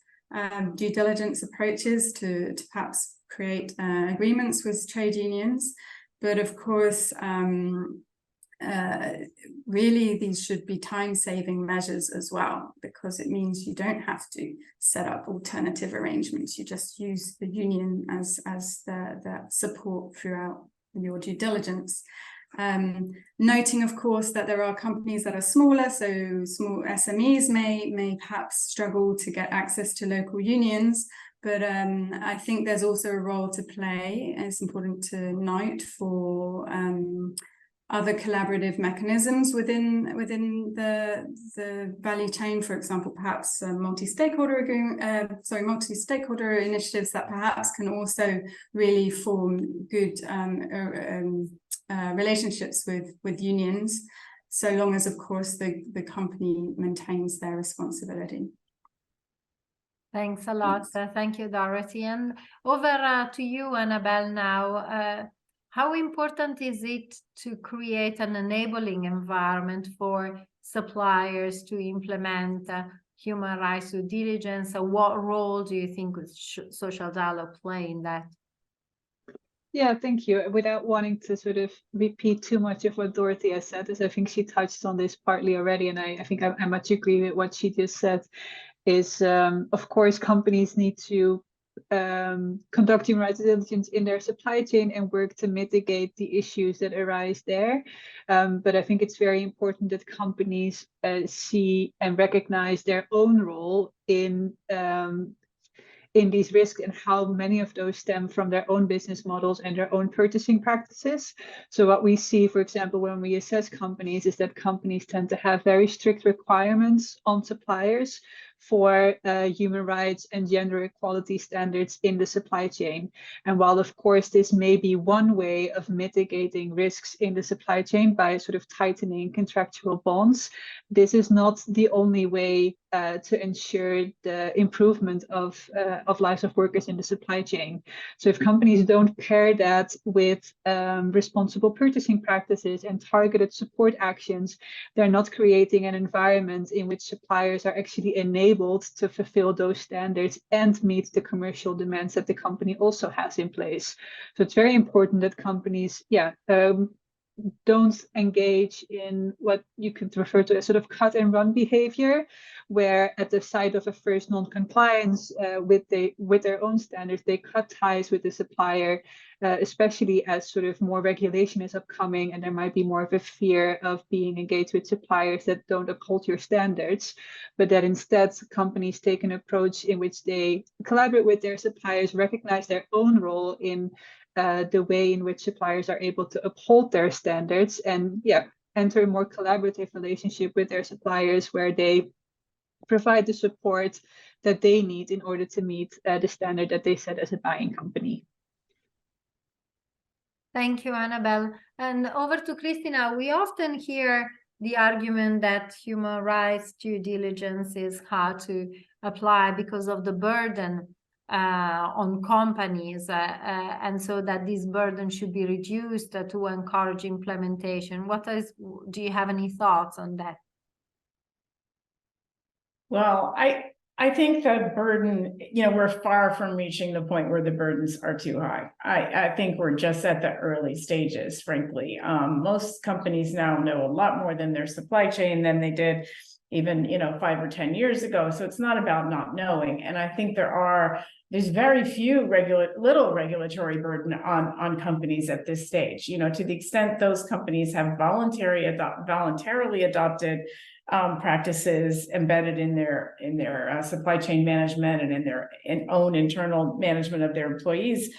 due diligence approaches to perhaps create agreements with trade unions. But of course, really, these should be time-saving measures as well, because it means you don't have to set up alternative arrangements. You just use the union as the support throughout your due diligence. Noting, of course, that there are companies that are smaller, so small SMEs may perhaps struggle to get access to local unions, but I think there's also a role to play. It's important to note for other collaborative mechanisms within the value chain. For example, perhaps multi-stakeholder initiatives that perhaps can also really form good relationships with unions, so long as, of course, the company maintains their responsibility. Thanks a lot. Thank you, Dorothy. And over to you, Annabelle, now. How important is it to create an enabling environment for suppliers to implement human rights due diligence? What role do you think social dialogue play in that? Yeah, thank you. Without wanting to sort of repeat too much of what Dorothy has said, as I think she touched on this partly already, and I think I much agree with what she just said, is of course companies need to conduct human rights diligence in their supply chain and work to mitigate the issues that arise there. But I think it's very important that companies see and recognize their own role in these risks and how many of those stem from their own business models and their own purchasing practices. So what we see, for example, when we assess companies, is that companies tend to have very strict requirements on suppliers for human rights and gender equality standards in the supply chain. And while, of course, this may be one way of mitigating risks in the supply chain by sort of tightening contractual bonds, this is not the only way to ensure the improvement of lives of workers in the supply chain. So if companies don't pair that with responsible purchasing practices and targeted support actions, they're not creating an environment in which suppliers are actually enabled to fulfill those standards and meet the commercial demands that the company also has in place. So it's very important that companies, don't engage in what you could refer to as sort of cut and run behavior, where at the site of a first non-compliance with their own standards, they cut ties with the supplier, especially as sort of more regulation is upcoming and there might be more of a fear of being engaged with suppliers that don't uphold your standards, but that instead companies take an approach in which they collaborate with their suppliers, recognize their own role in the way in which suppliers are able to uphold their standards, and enter a more collaborative relationship with their suppliers where they provide the support that they need in order to meet the standard that they set as a buying company. Thank you, Annabelle. And over to Christina. We often hear the argument that human rights due diligence is hard to apply because of the burden on companies, and so that this burden should be reduced to encourage implementation. Do you have any thoughts on that? Well, I think the burden, we're far from reaching the point where the burdens are too high. I think we're just at the early stages, frankly. Most companies now know a lot more than their supply chain than they did even 5 or 10 years ago. So it's not about not knowing. And I think there's very little regulatory burden on companies at this stage. To the extent those companies have voluntarily adopted practices embedded in their supply chain management and in their own internal management of their employees,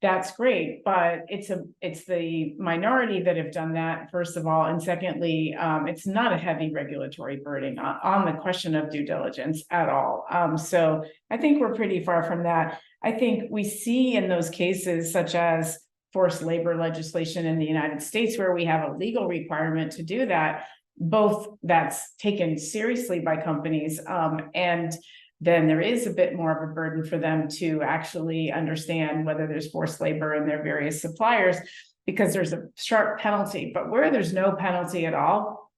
that's great, but it's the minority that have done that, first of all, and secondly, it's not a heavy regulatory burden on the question of due diligence at all. So I think we're pretty far from that. I think we see in those cases, such as forced labor legislation in the United States, where we have a legal requirement to do that, both that's taken seriously by companies, and then there is a bit more of a burden for them to actually understand whether there's forced labor in their various suppliers, because there's a sharp penalty. But where there's no penalty at all,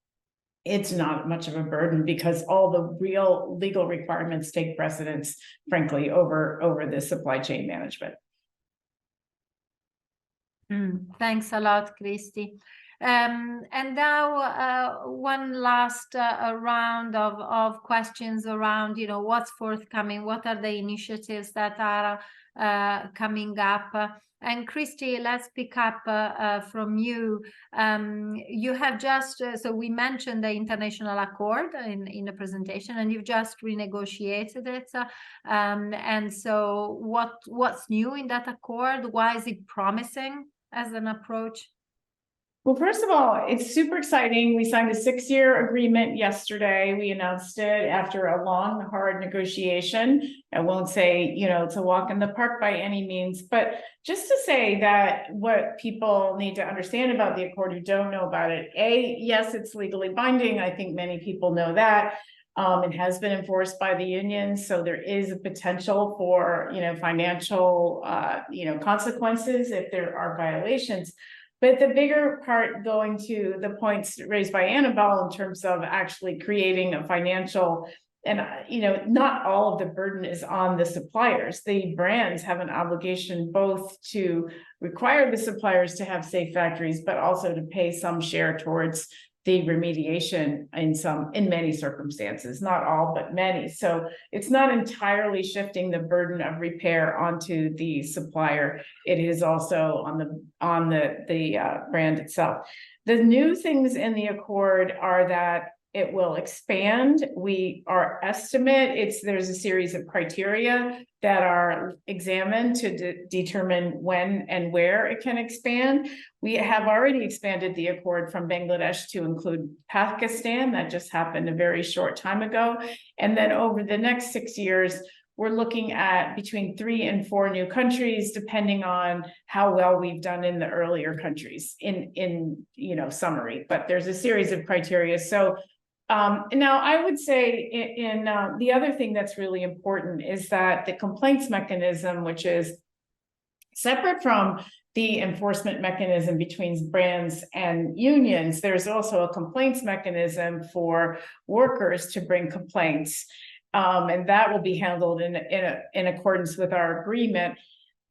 it's not much of a burden, because all the real legal requirements take precedence, frankly, over the supply chain management. Thanks a lot, Christy. And now one last round of questions around, what's forthcoming, what are the initiatives that are coming up. And Christy, let's pick up from you. You have just, so we mentioned the international accord in the presentation, and you've just renegotiated it. And so what's new in that accord? Why is it promising as an approach? Well, first of all, it's super exciting. We signed a 6-year agreement yesterday. We announced it after a long, hard negotiation. I won't say, it's a walk in the park by any means, but just to say that what people need to understand about the Accord who don't know about it, yes, it's legally binding. I think many people know that. It has been enforced by the unions, so there is a potential for, financial, consequences if there are violations. But the bigger part, going to the points raised by Annabelle in terms of actually creating a financial, and not all of the burden is on the suppliers. The brands have an obligation both to require the suppliers to have safe factories, but also to pay some share towards the remediation in many circumstances, not all, but many. So it's not entirely shifting the burden of repair onto the supplier. It is also on the brand itself. The new things in the Accord are that it will expand. Our estimate, there's a series of criteria that are examined to determine when and where it can expand. We have already expanded the Accord from Bangladesh to include Pakistan. That just happened a very short time ago. And then over the next 6 years, we're looking at between 3 and 4 new countries, depending on how well we've done in the earlier countries in summary. But there's a series of criteria. So now I would say the other thing that's really important is that the complaints mechanism, which is separate from the enforcement mechanism between brands and unions, there's also a complaints mechanism for workers to bring complaints. And that will be handled in accordance with our agreement.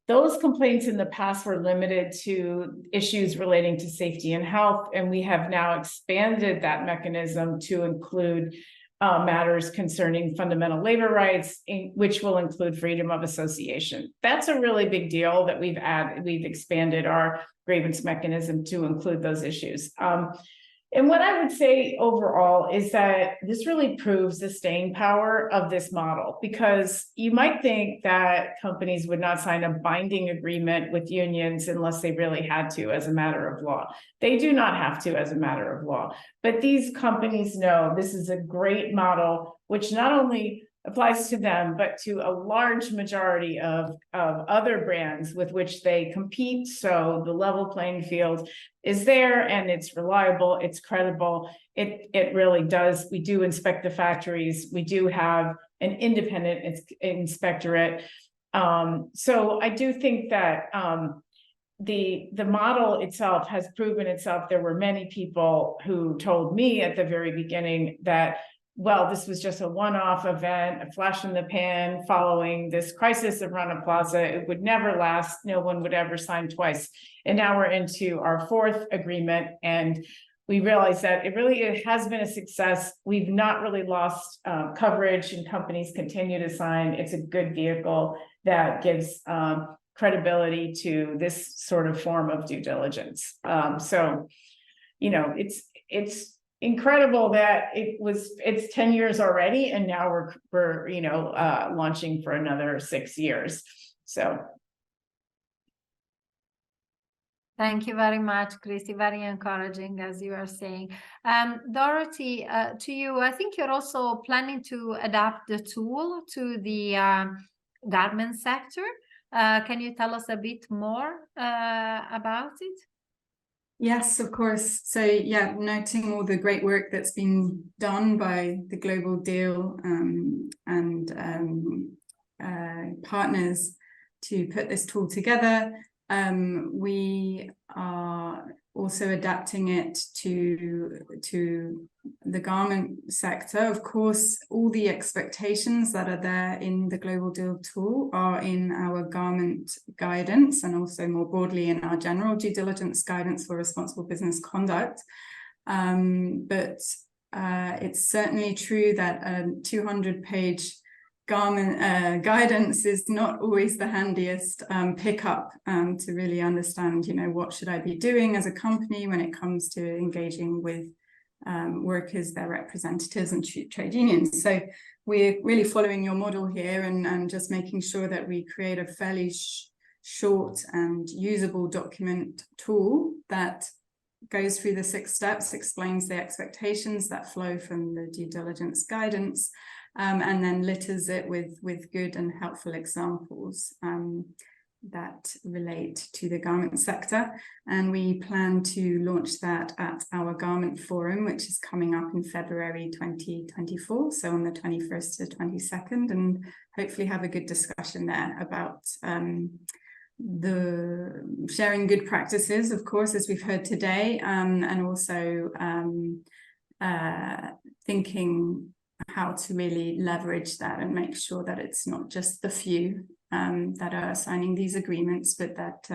Those complaints in the past were limited to issues relating to safety and health, and we have now expanded that mechanism to include matters concerning fundamental labor rights, which will include freedom of association. That's a really big deal that we've expanded our grievance mechanism to include those issues. And what I would say overall is that this really proves the staying power of this model, because you might think that companies would not sign a binding agreement with unions unless they really had to as a matter of law. They do not have to as a matter of law, but these companies know this is a great model, which not only applies to them, but to a large majority of other brands with which they compete. So the level playing field is there, and it's reliable, it's credible. It really does. We do inspect the factories. We do have an independent inspectorate. So I do think that the model itself has proven itself. There were many people who told me at the very beginning that, well, this was just a one-off event, a flash in the pan following this crisis of Rana Plaza. It would never last. No one would ever sign twice. And now we're into our 4th agreement, and we realize that it has been a success. We've not really lost coverage, and companies continue to sign. It's a good vehicle that gives credibility to this sort of form of due diligence. So, it's incredible that it's 10 years already, and now we're launching for another 6 years. So thank you very much, Christy. Very encouraging, as you are saying. Dorothy, to you, I think you're also planning to adapt the tool to the garment sector. Can you tell us a bit more about it? Yes, of course. So yeah, noting all the great work that's been done by the Global Deal and partners to put this tool together. We are also adapting it to the garment sector. Of course, all the expectations that are there in the Global Deal tool are in our garment guidance, and also more broadly in our general due diligence guidance for responsible business conduct. But it's certainly true that a 200-page garment guidance is not always the handiest pickup to really understand, what should I be doing as a company when it comes to engaging with workers, their representatives, and trade unions. So we're really following your model here and just making sure that we create a fairly short and usable document tool that goes through the 6 steps, explains the expectations that flow from the due diligence guidance, and then litters it with good and helpful examples that relate to the garment sector. And we plan to launch that at our garment forum, which is coming up in February 2024, so on the 21st to 22nd, and hopefully have a good discussion there about the sharing good practices, of course, as we've heard today, and also thinking how to really leverage that and make sure that it's not just the few that are signing these agreements, but that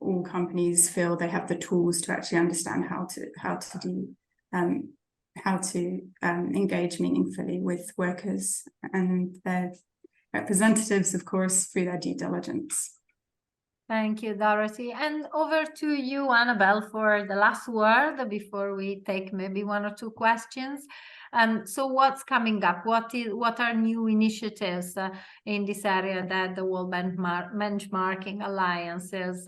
all companies feel they have the tools to actually understand how to engage meaningfully with workers and their representatives, of course, through their due diligence. Thank you, Dorothy. And over to you, Annabelle, for the last word before we take maybe 1 or 2 questions. So what's coming up? What are new initiatives in this area that the World Benchmarking Alliance is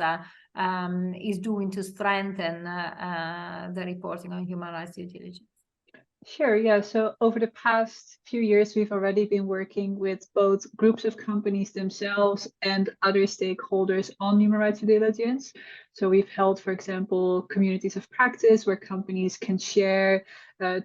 doing to strengthen the reporting on human rights due diligence? Sure, yeah. So over the past few years, we've already been working with both groups of companies themselves and other stakeholders on human rights due diligence. So we've held, for example, communities of practice where companies can share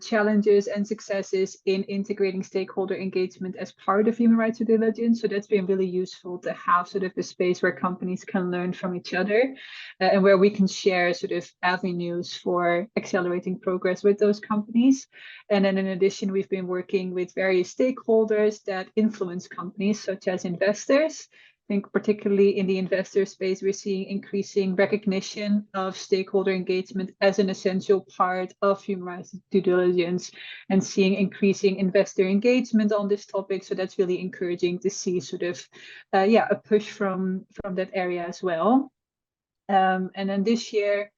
challenges and successes in integrating stakeholder engagement as part of human rights due diligence. So that's been really useful to have sort of a space where companies can learn from each other and where we can share sort of avenues for accelerating progress with those companies. And then in addition, we've been working with various stakeholders that influence companies, such as investors. I think particularly in the investor space, we're seeing increasing recognition of stakeholder engagement as an essential part of human rights due diligence and seeing increasing investor engagement on this topic. So that's really encouraging to see sort of, a push from that area as well. And then this year,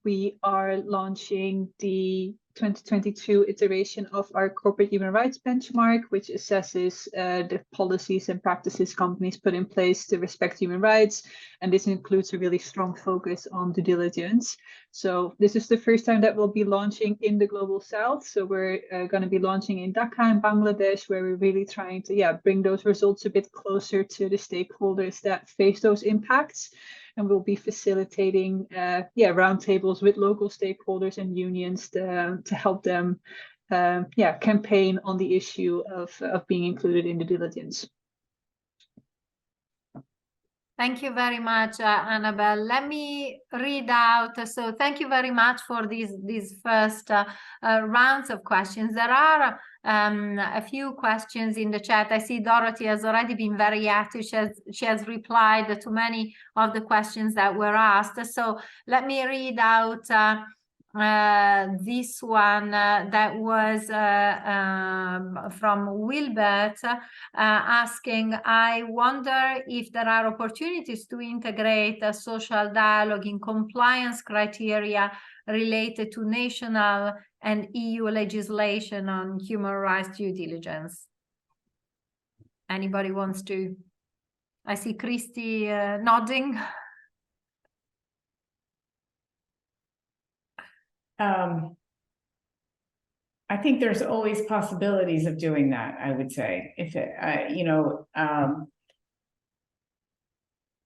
we are launching the 2022 iteration of our corporate human rights benchmark, which assesses the policies and practices companies put in place to respect human rights. And this includes a really strong focus on due diligence. So this is the first time that we'll be launching in the Global South. So we're going to be launching in Dhaka in Bangladesh, where we're really trying to bring those results a bit closer to the stakeholders that face those impacts. And we'll be facilitating roundtables with local stakeholders and unions to help them campaign on the issue of being included in the diligence. Thank you very much, Annabelle. Let me read out. So thank you very much for these first rounds of questions. There are a few questions in the chat. I see Dorothy has already been very active. She has replied to many of the questions that were asked. So let me read out this one that was from Wilbert asking, I wonder if there are opportunities to integrate a social dialogue in compliance criteria related to national and EU legislation on human rights due diligence. Anybody wants to? I see Christy nodding. I think there's always possibilities of doing that, I would say, if it,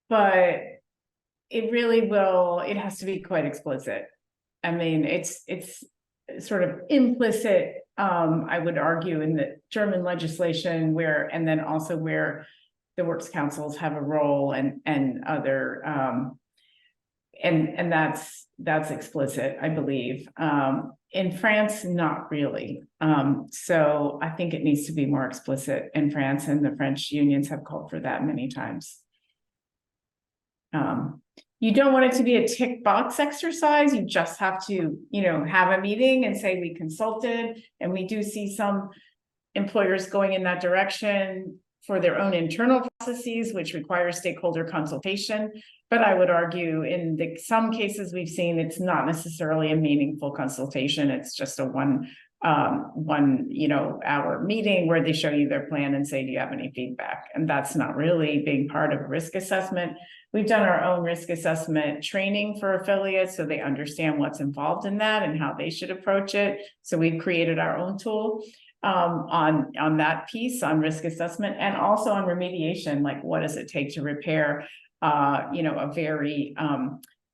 but it really will, it has to be quite explicit. I mean, it's sort of implicit, I would argue, in the German legislation and then also where the works councils have a role and other, and that's explicit, I believe. In France, not really. So I think it needs to be more explicit in France, and the French unions have called for that many times. You don't want it to be a tick box exercise. You just have to, have a meeting and say we consulted, and we do see some employers going in that direction for their own internal processes, which require stakeholder consultation. But I would argue in some cases we've seen it's not necessarily a meaningful consultation. It's just a 1 hour meeting where they show you their plan and say, do you have any feedback? And that's not really being part of risk assessment. We've done our own risk assessment training for affiliates so they understand what's involved in that and how they should approach it. So we've created our own tool on that piece, on risk assessment, and also on remediation, like what does it take to repair a very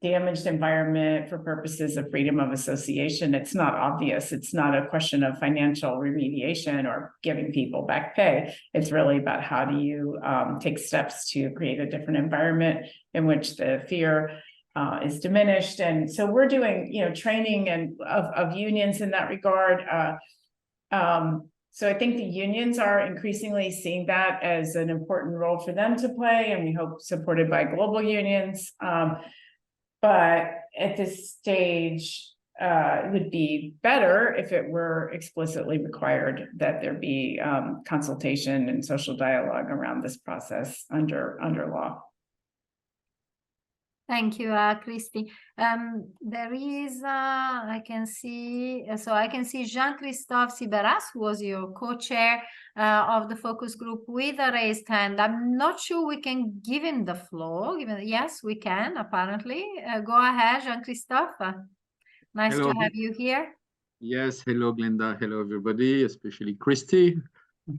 damaged environment for purposes of freedom of association. It's not obvious. It's not a question of financial remediation or giving people back pay. It's really about how do you take steps to create a different environment in which the fear is diminished. And so we're doing, training and of unions in that regard. So I think the unions are increasingly seeing that as an important role for them to play, and we hope supported by global unions. But at this stage, it would be better if it were explicitly required that there be consultation and social dialogue around this process under law. Thank you, Christy. There is, I can see Jean-Christophe Siberas, who was your co-chair of the focus group, with a raised hand. I'm not sure we can give him the floor. Yes, we can, apparently. Go ahead, Jean-Christophe. Nice Hello. to have you here. Yes, hello, Glenda. Hello, everybody, especially Christy,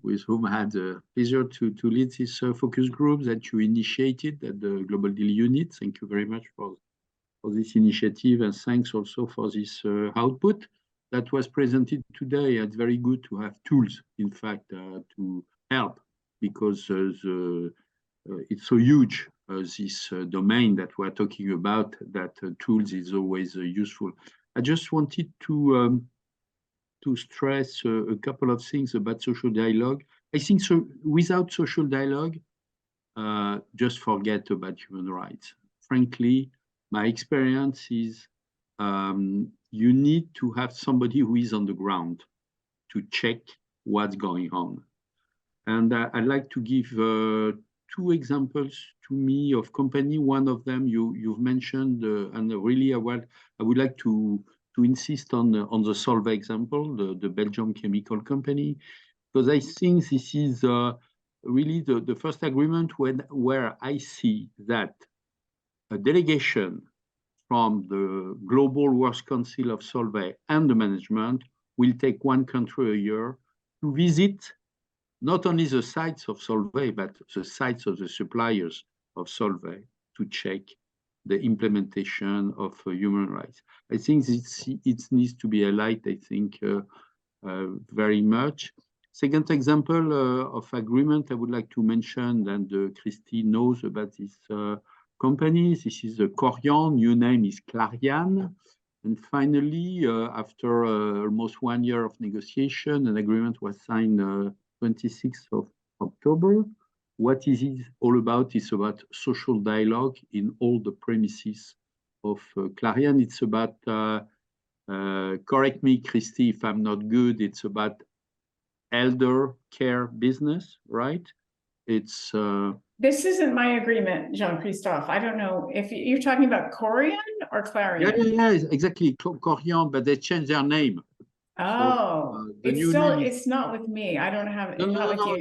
with whom I had the pleasure to lead this focus group that you initiated at the Global Deal Unit. Thank you very much for this initiative, and thanks also for this output that was presented today. It's very good to have tools, in fact, to help, because it's so huge, this domain that we're talking about, that tools is always useful. I just wanted to stress a couple of things about social dialogue. I think so without social dialogue, just forget about human rights. Frankly, my experience is you need to have somebody who is on the ground to check what's going on. And I'd like to give 2 examples to me of company. One of them you've mentioned, and really I would like to insist on the Solvay example, the Belgium chemical company, because I think this is really the first agreement where I see that a delegation from the Global Works Council of Solvay and the management will take 1 country a year to visit not only the sites of Solvay, but the sites of the suppliers of Solvay to check the implementation of human rights. I think it needs to be highlighted, I think, very much. Second example of agreement I would like to mention, and Christy knows about this company. This is Corian, new name is Clariane. And finally, after almost 1 year of negotiation, an agreement was signed 26th of October. What is it all about? It's about social dialogue in all the premises of Clariane. It's about, correct me, Christy, if I'm not good, it's about elder care business, right? It's This isn't my agreement, Jean-Christophe. I don't know if you're talking about Corian or Clarion. yeah, exactly, Corian, but they changed their name. Oh, So, it's not with me. I don't have it. No,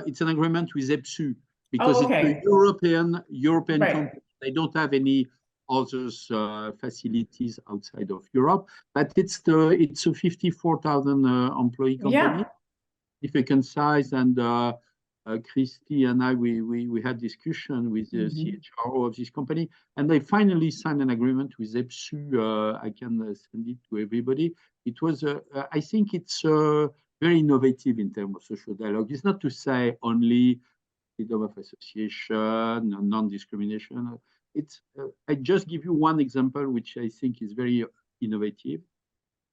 it's an agreement with EPSU, because okay. It's a European Right. company. They don't have any other facilities outside of Europe, but it's a 54,000 employee company, significant size. And Christy and I, we had discussion with the CHRO of this company, and they finally signed an agreement with EPSU. I can send it to everybody. It was, I think it's very innovative in terms of social dialogue. It's not to say only freedom of association, non-discrimination. It's, I just give you one example, which I think is very innovative.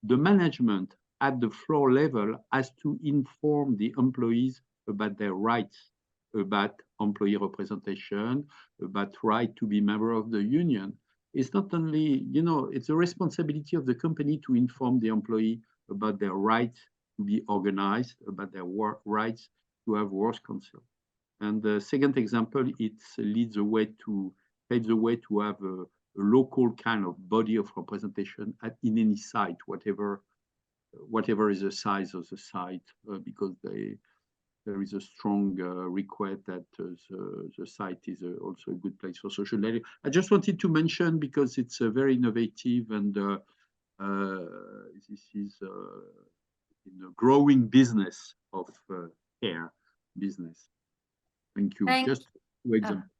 The management at the floor level has to inform the employees about their rights, about employee representation, about right to be member of the union. It's not only, it's a responsibility of the company to inform the employee about their rights to be organized, about their rights to have works council. And the second example, it paves the way to have a local kind of body of representation in any site, whatever whatever is the size of the site, because there is a strong request that the site is also a good place for social dialogue. I just wanted to mention, because it's very innovative, and this is in a growing business of care business. Thank you. Just two examples.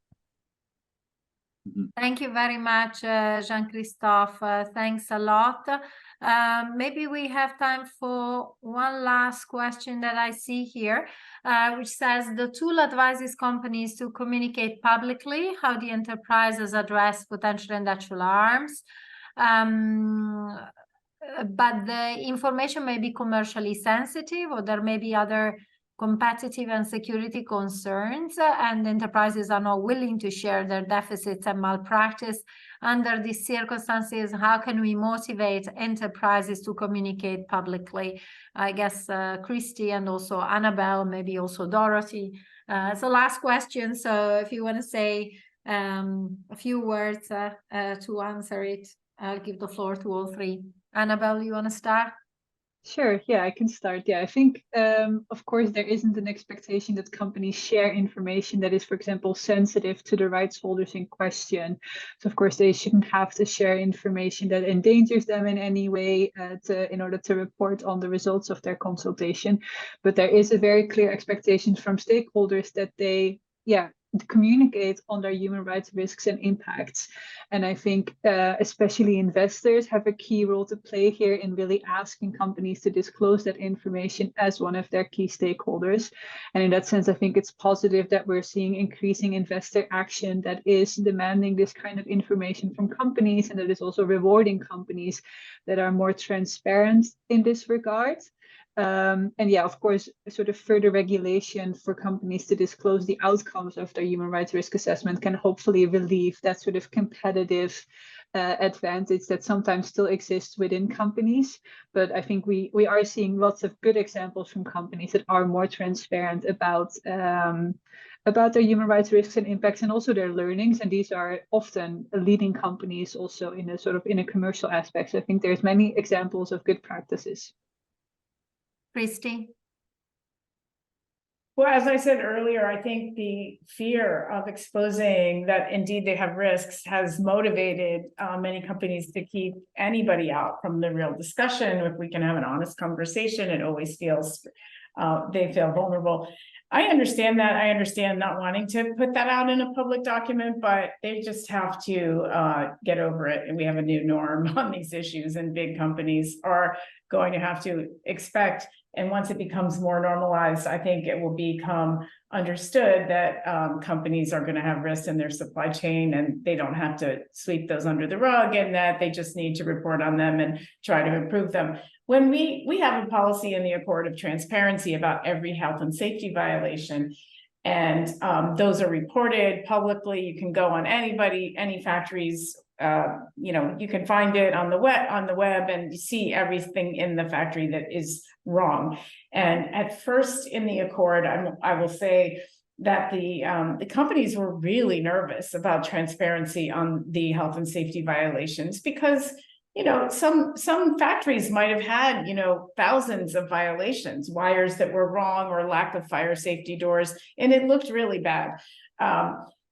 Thank you very much, Jean-Christophe. Thanks a lot. Maybe we have time for one last question that I see here, which says the tool advises companies to communicate publicly how the enterprises address potential industrial harms. But the information may be commercially sensitive, or there may be other competitive and security concerns, and enterprises are not willing to share their deficits and malpractice. Under these circumstances, how can we motivate enterprises to communicate publicly? I guess Christy and also Annabelle, maybe also Dorothy. So last question. So if you want to say a few words to answer it, I'll give the floor to all three. Annabelle, you want to start? Sure, yeah, I can start. Yeah, I think, of course, there isn't an expectation that companies share information that is, for example, sensitive to the rights holders in question. So, of course, they shouldn't have to share information that endangers them in any way in order to report on the results of their consultation. But there is a very clear expectation from stakeholders that they, communicate on their human rights risks and impacts. And I think especially investors have a key role to play here in really asking companies to disclose that information as one of their key stakeholders. And in that sense, I think it's positive that we're seeing increasing investor action that is demanding this kind of information from companies, and that is also rewarding companies that are more transparent in this regard. And yeah, of course, sort of further regulation for companies to disclose the outcomes of their human rights risk assessment can hopefully relieve that sort of competitive advantage that sometimes still exists within companies. But I think we are seeing lots of good examples from companies that are more transparent about their human rights risks and impacts, and also their learnings. And these are often leading companies also in a commercial aspect. So I think there's many examples of good practices. Christy? Well, as I said earlier, I think the fear of exposing that indeed they have risks has motivated many companies to keep anybody out from the real discussion. If we can have an honest conversation, it always feels they feel vulnerable. I understand that. I understand not wanting to put that out in a public document, but they just have to get over it. And we have a new norm on these issues, and big companies are going to have to expect. And once it becomes more normalized, I think it will become understood that companies are going to have risks in their supply chain, and they don't have to sweep those under the rug, and that they just need to report on them and try to improve them. When we have a policy in the Accord of Transparency about every health and safety violation, and those are reported publicly. You can go on any factories. You can find it on the web and you see everything in the factory that is wrong. And at first in the Accord, I will say that the companies were really nervous about transparency on the health and safety violations, because some factories might have had, thousands of violations, wires that were wrong or lack of fire safety doors, and it looked really bad.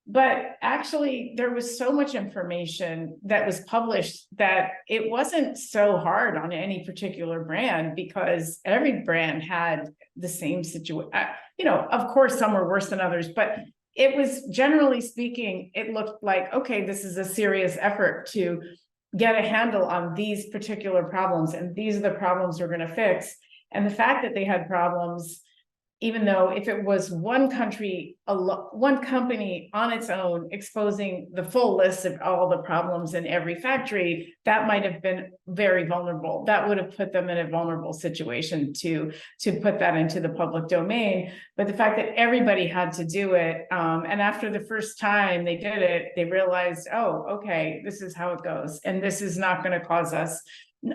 But actually, there was so much information that was published that it wasn't so hard on any particular brand, because every brand had the same situation. Of course, some were worse than others, but it was, generally speaking, it looked like, okay, this is a serious effort to get a handle on these particular problems, and these are the problems we're going to fix. And the fact that they had problems, even though if it was one company on its own exposing the full list of all the problems in every factory, that might have been very vulnerable. That would have put them in a vulnerable situation to put that into the public domain. But the fact that everybody had to do it, and after the first time they did it, they realized, oh, okay, this is how it goes. And this is not going to cause us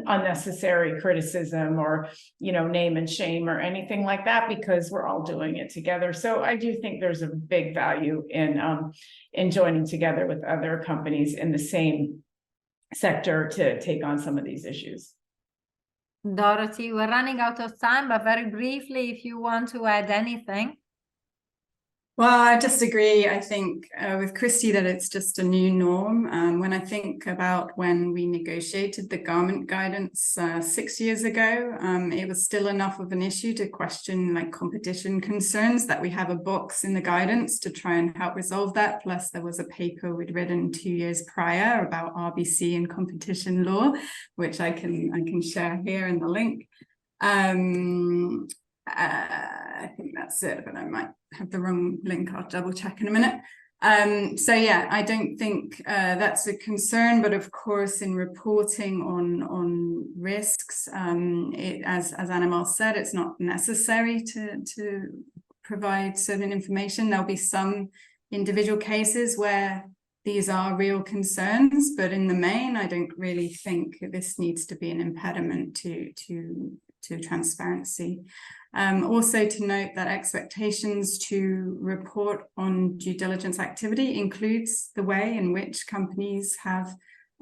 unnecessary criticism or name and shame or anything like that, because we're all doing it together. So I do think there's a big value in joining together with other companies in the same sector to take on some of these issues. Dorothy, we're running out of time, but very briefly, if you want to add anything. Well, I just agree, I think, with Christy that it's just a new norm. When I think about when we negotiated the garment guidance 6 years ago, it was still enough of an issue to question like competition concerns that we have a box in the guidance to try and help resolve that. Plus, there was a paper we'd written 2 years prior about RBC and competition law, which I can share here in the link. I think that's it, but I might have the wrong link. I'll double check in a minute. So yeah, I don't think that's a concern, but of course, in reporting on risks, as Annabelle said, it's not necessary to provide certain information. There'll be some individual cases where these are real concerns, but in the main, I don't really think this needs to be an impediment to transparency. Also to note that expectations to report on due diligence activity includes the way in which companies have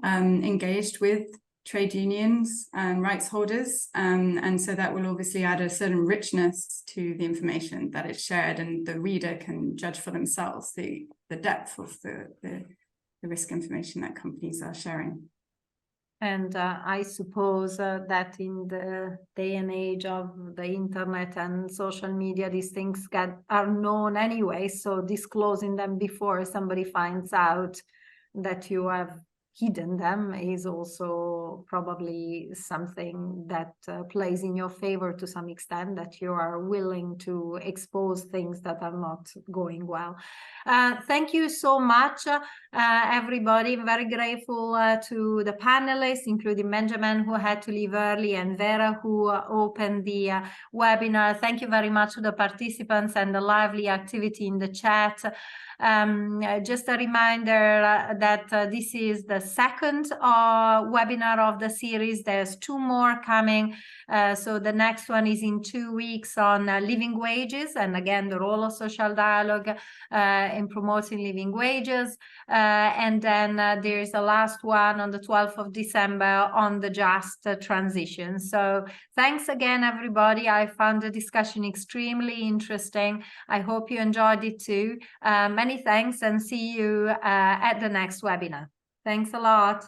engaged with trade unions and rights holders. And so that will obviously add a certain richness to the information that is shared, and the reader can judge for themselves the depth of the risk information that companies are sharing. And I suppose that in the day and age of the internet and social media, these things are known anyway. So disclosing them before somebody finds out that you have hidden them is also probably something that plays in your favor to some extent, that you are willing to expose things that are not going well. Thank you so much, everybody. I'm very grateful to the panelists, including Benjamin, who had to leave early, and Vera, who opened the webinar. Thank you very much to the participants and the lively activity in the chat. Just a reminder that this is the second webinar of the series. There's 2 more coming. So the next one is in 2 weeks on living wages, and again, the role of social dialogue in promoting living wages. And then there's the last one on the 12th of December on the just transition. So thanks again, everybody. I found the discussion extremely interesting. I hope you enjoyed it too. Many thanks, and see you at the next webinar. Thanks a lot.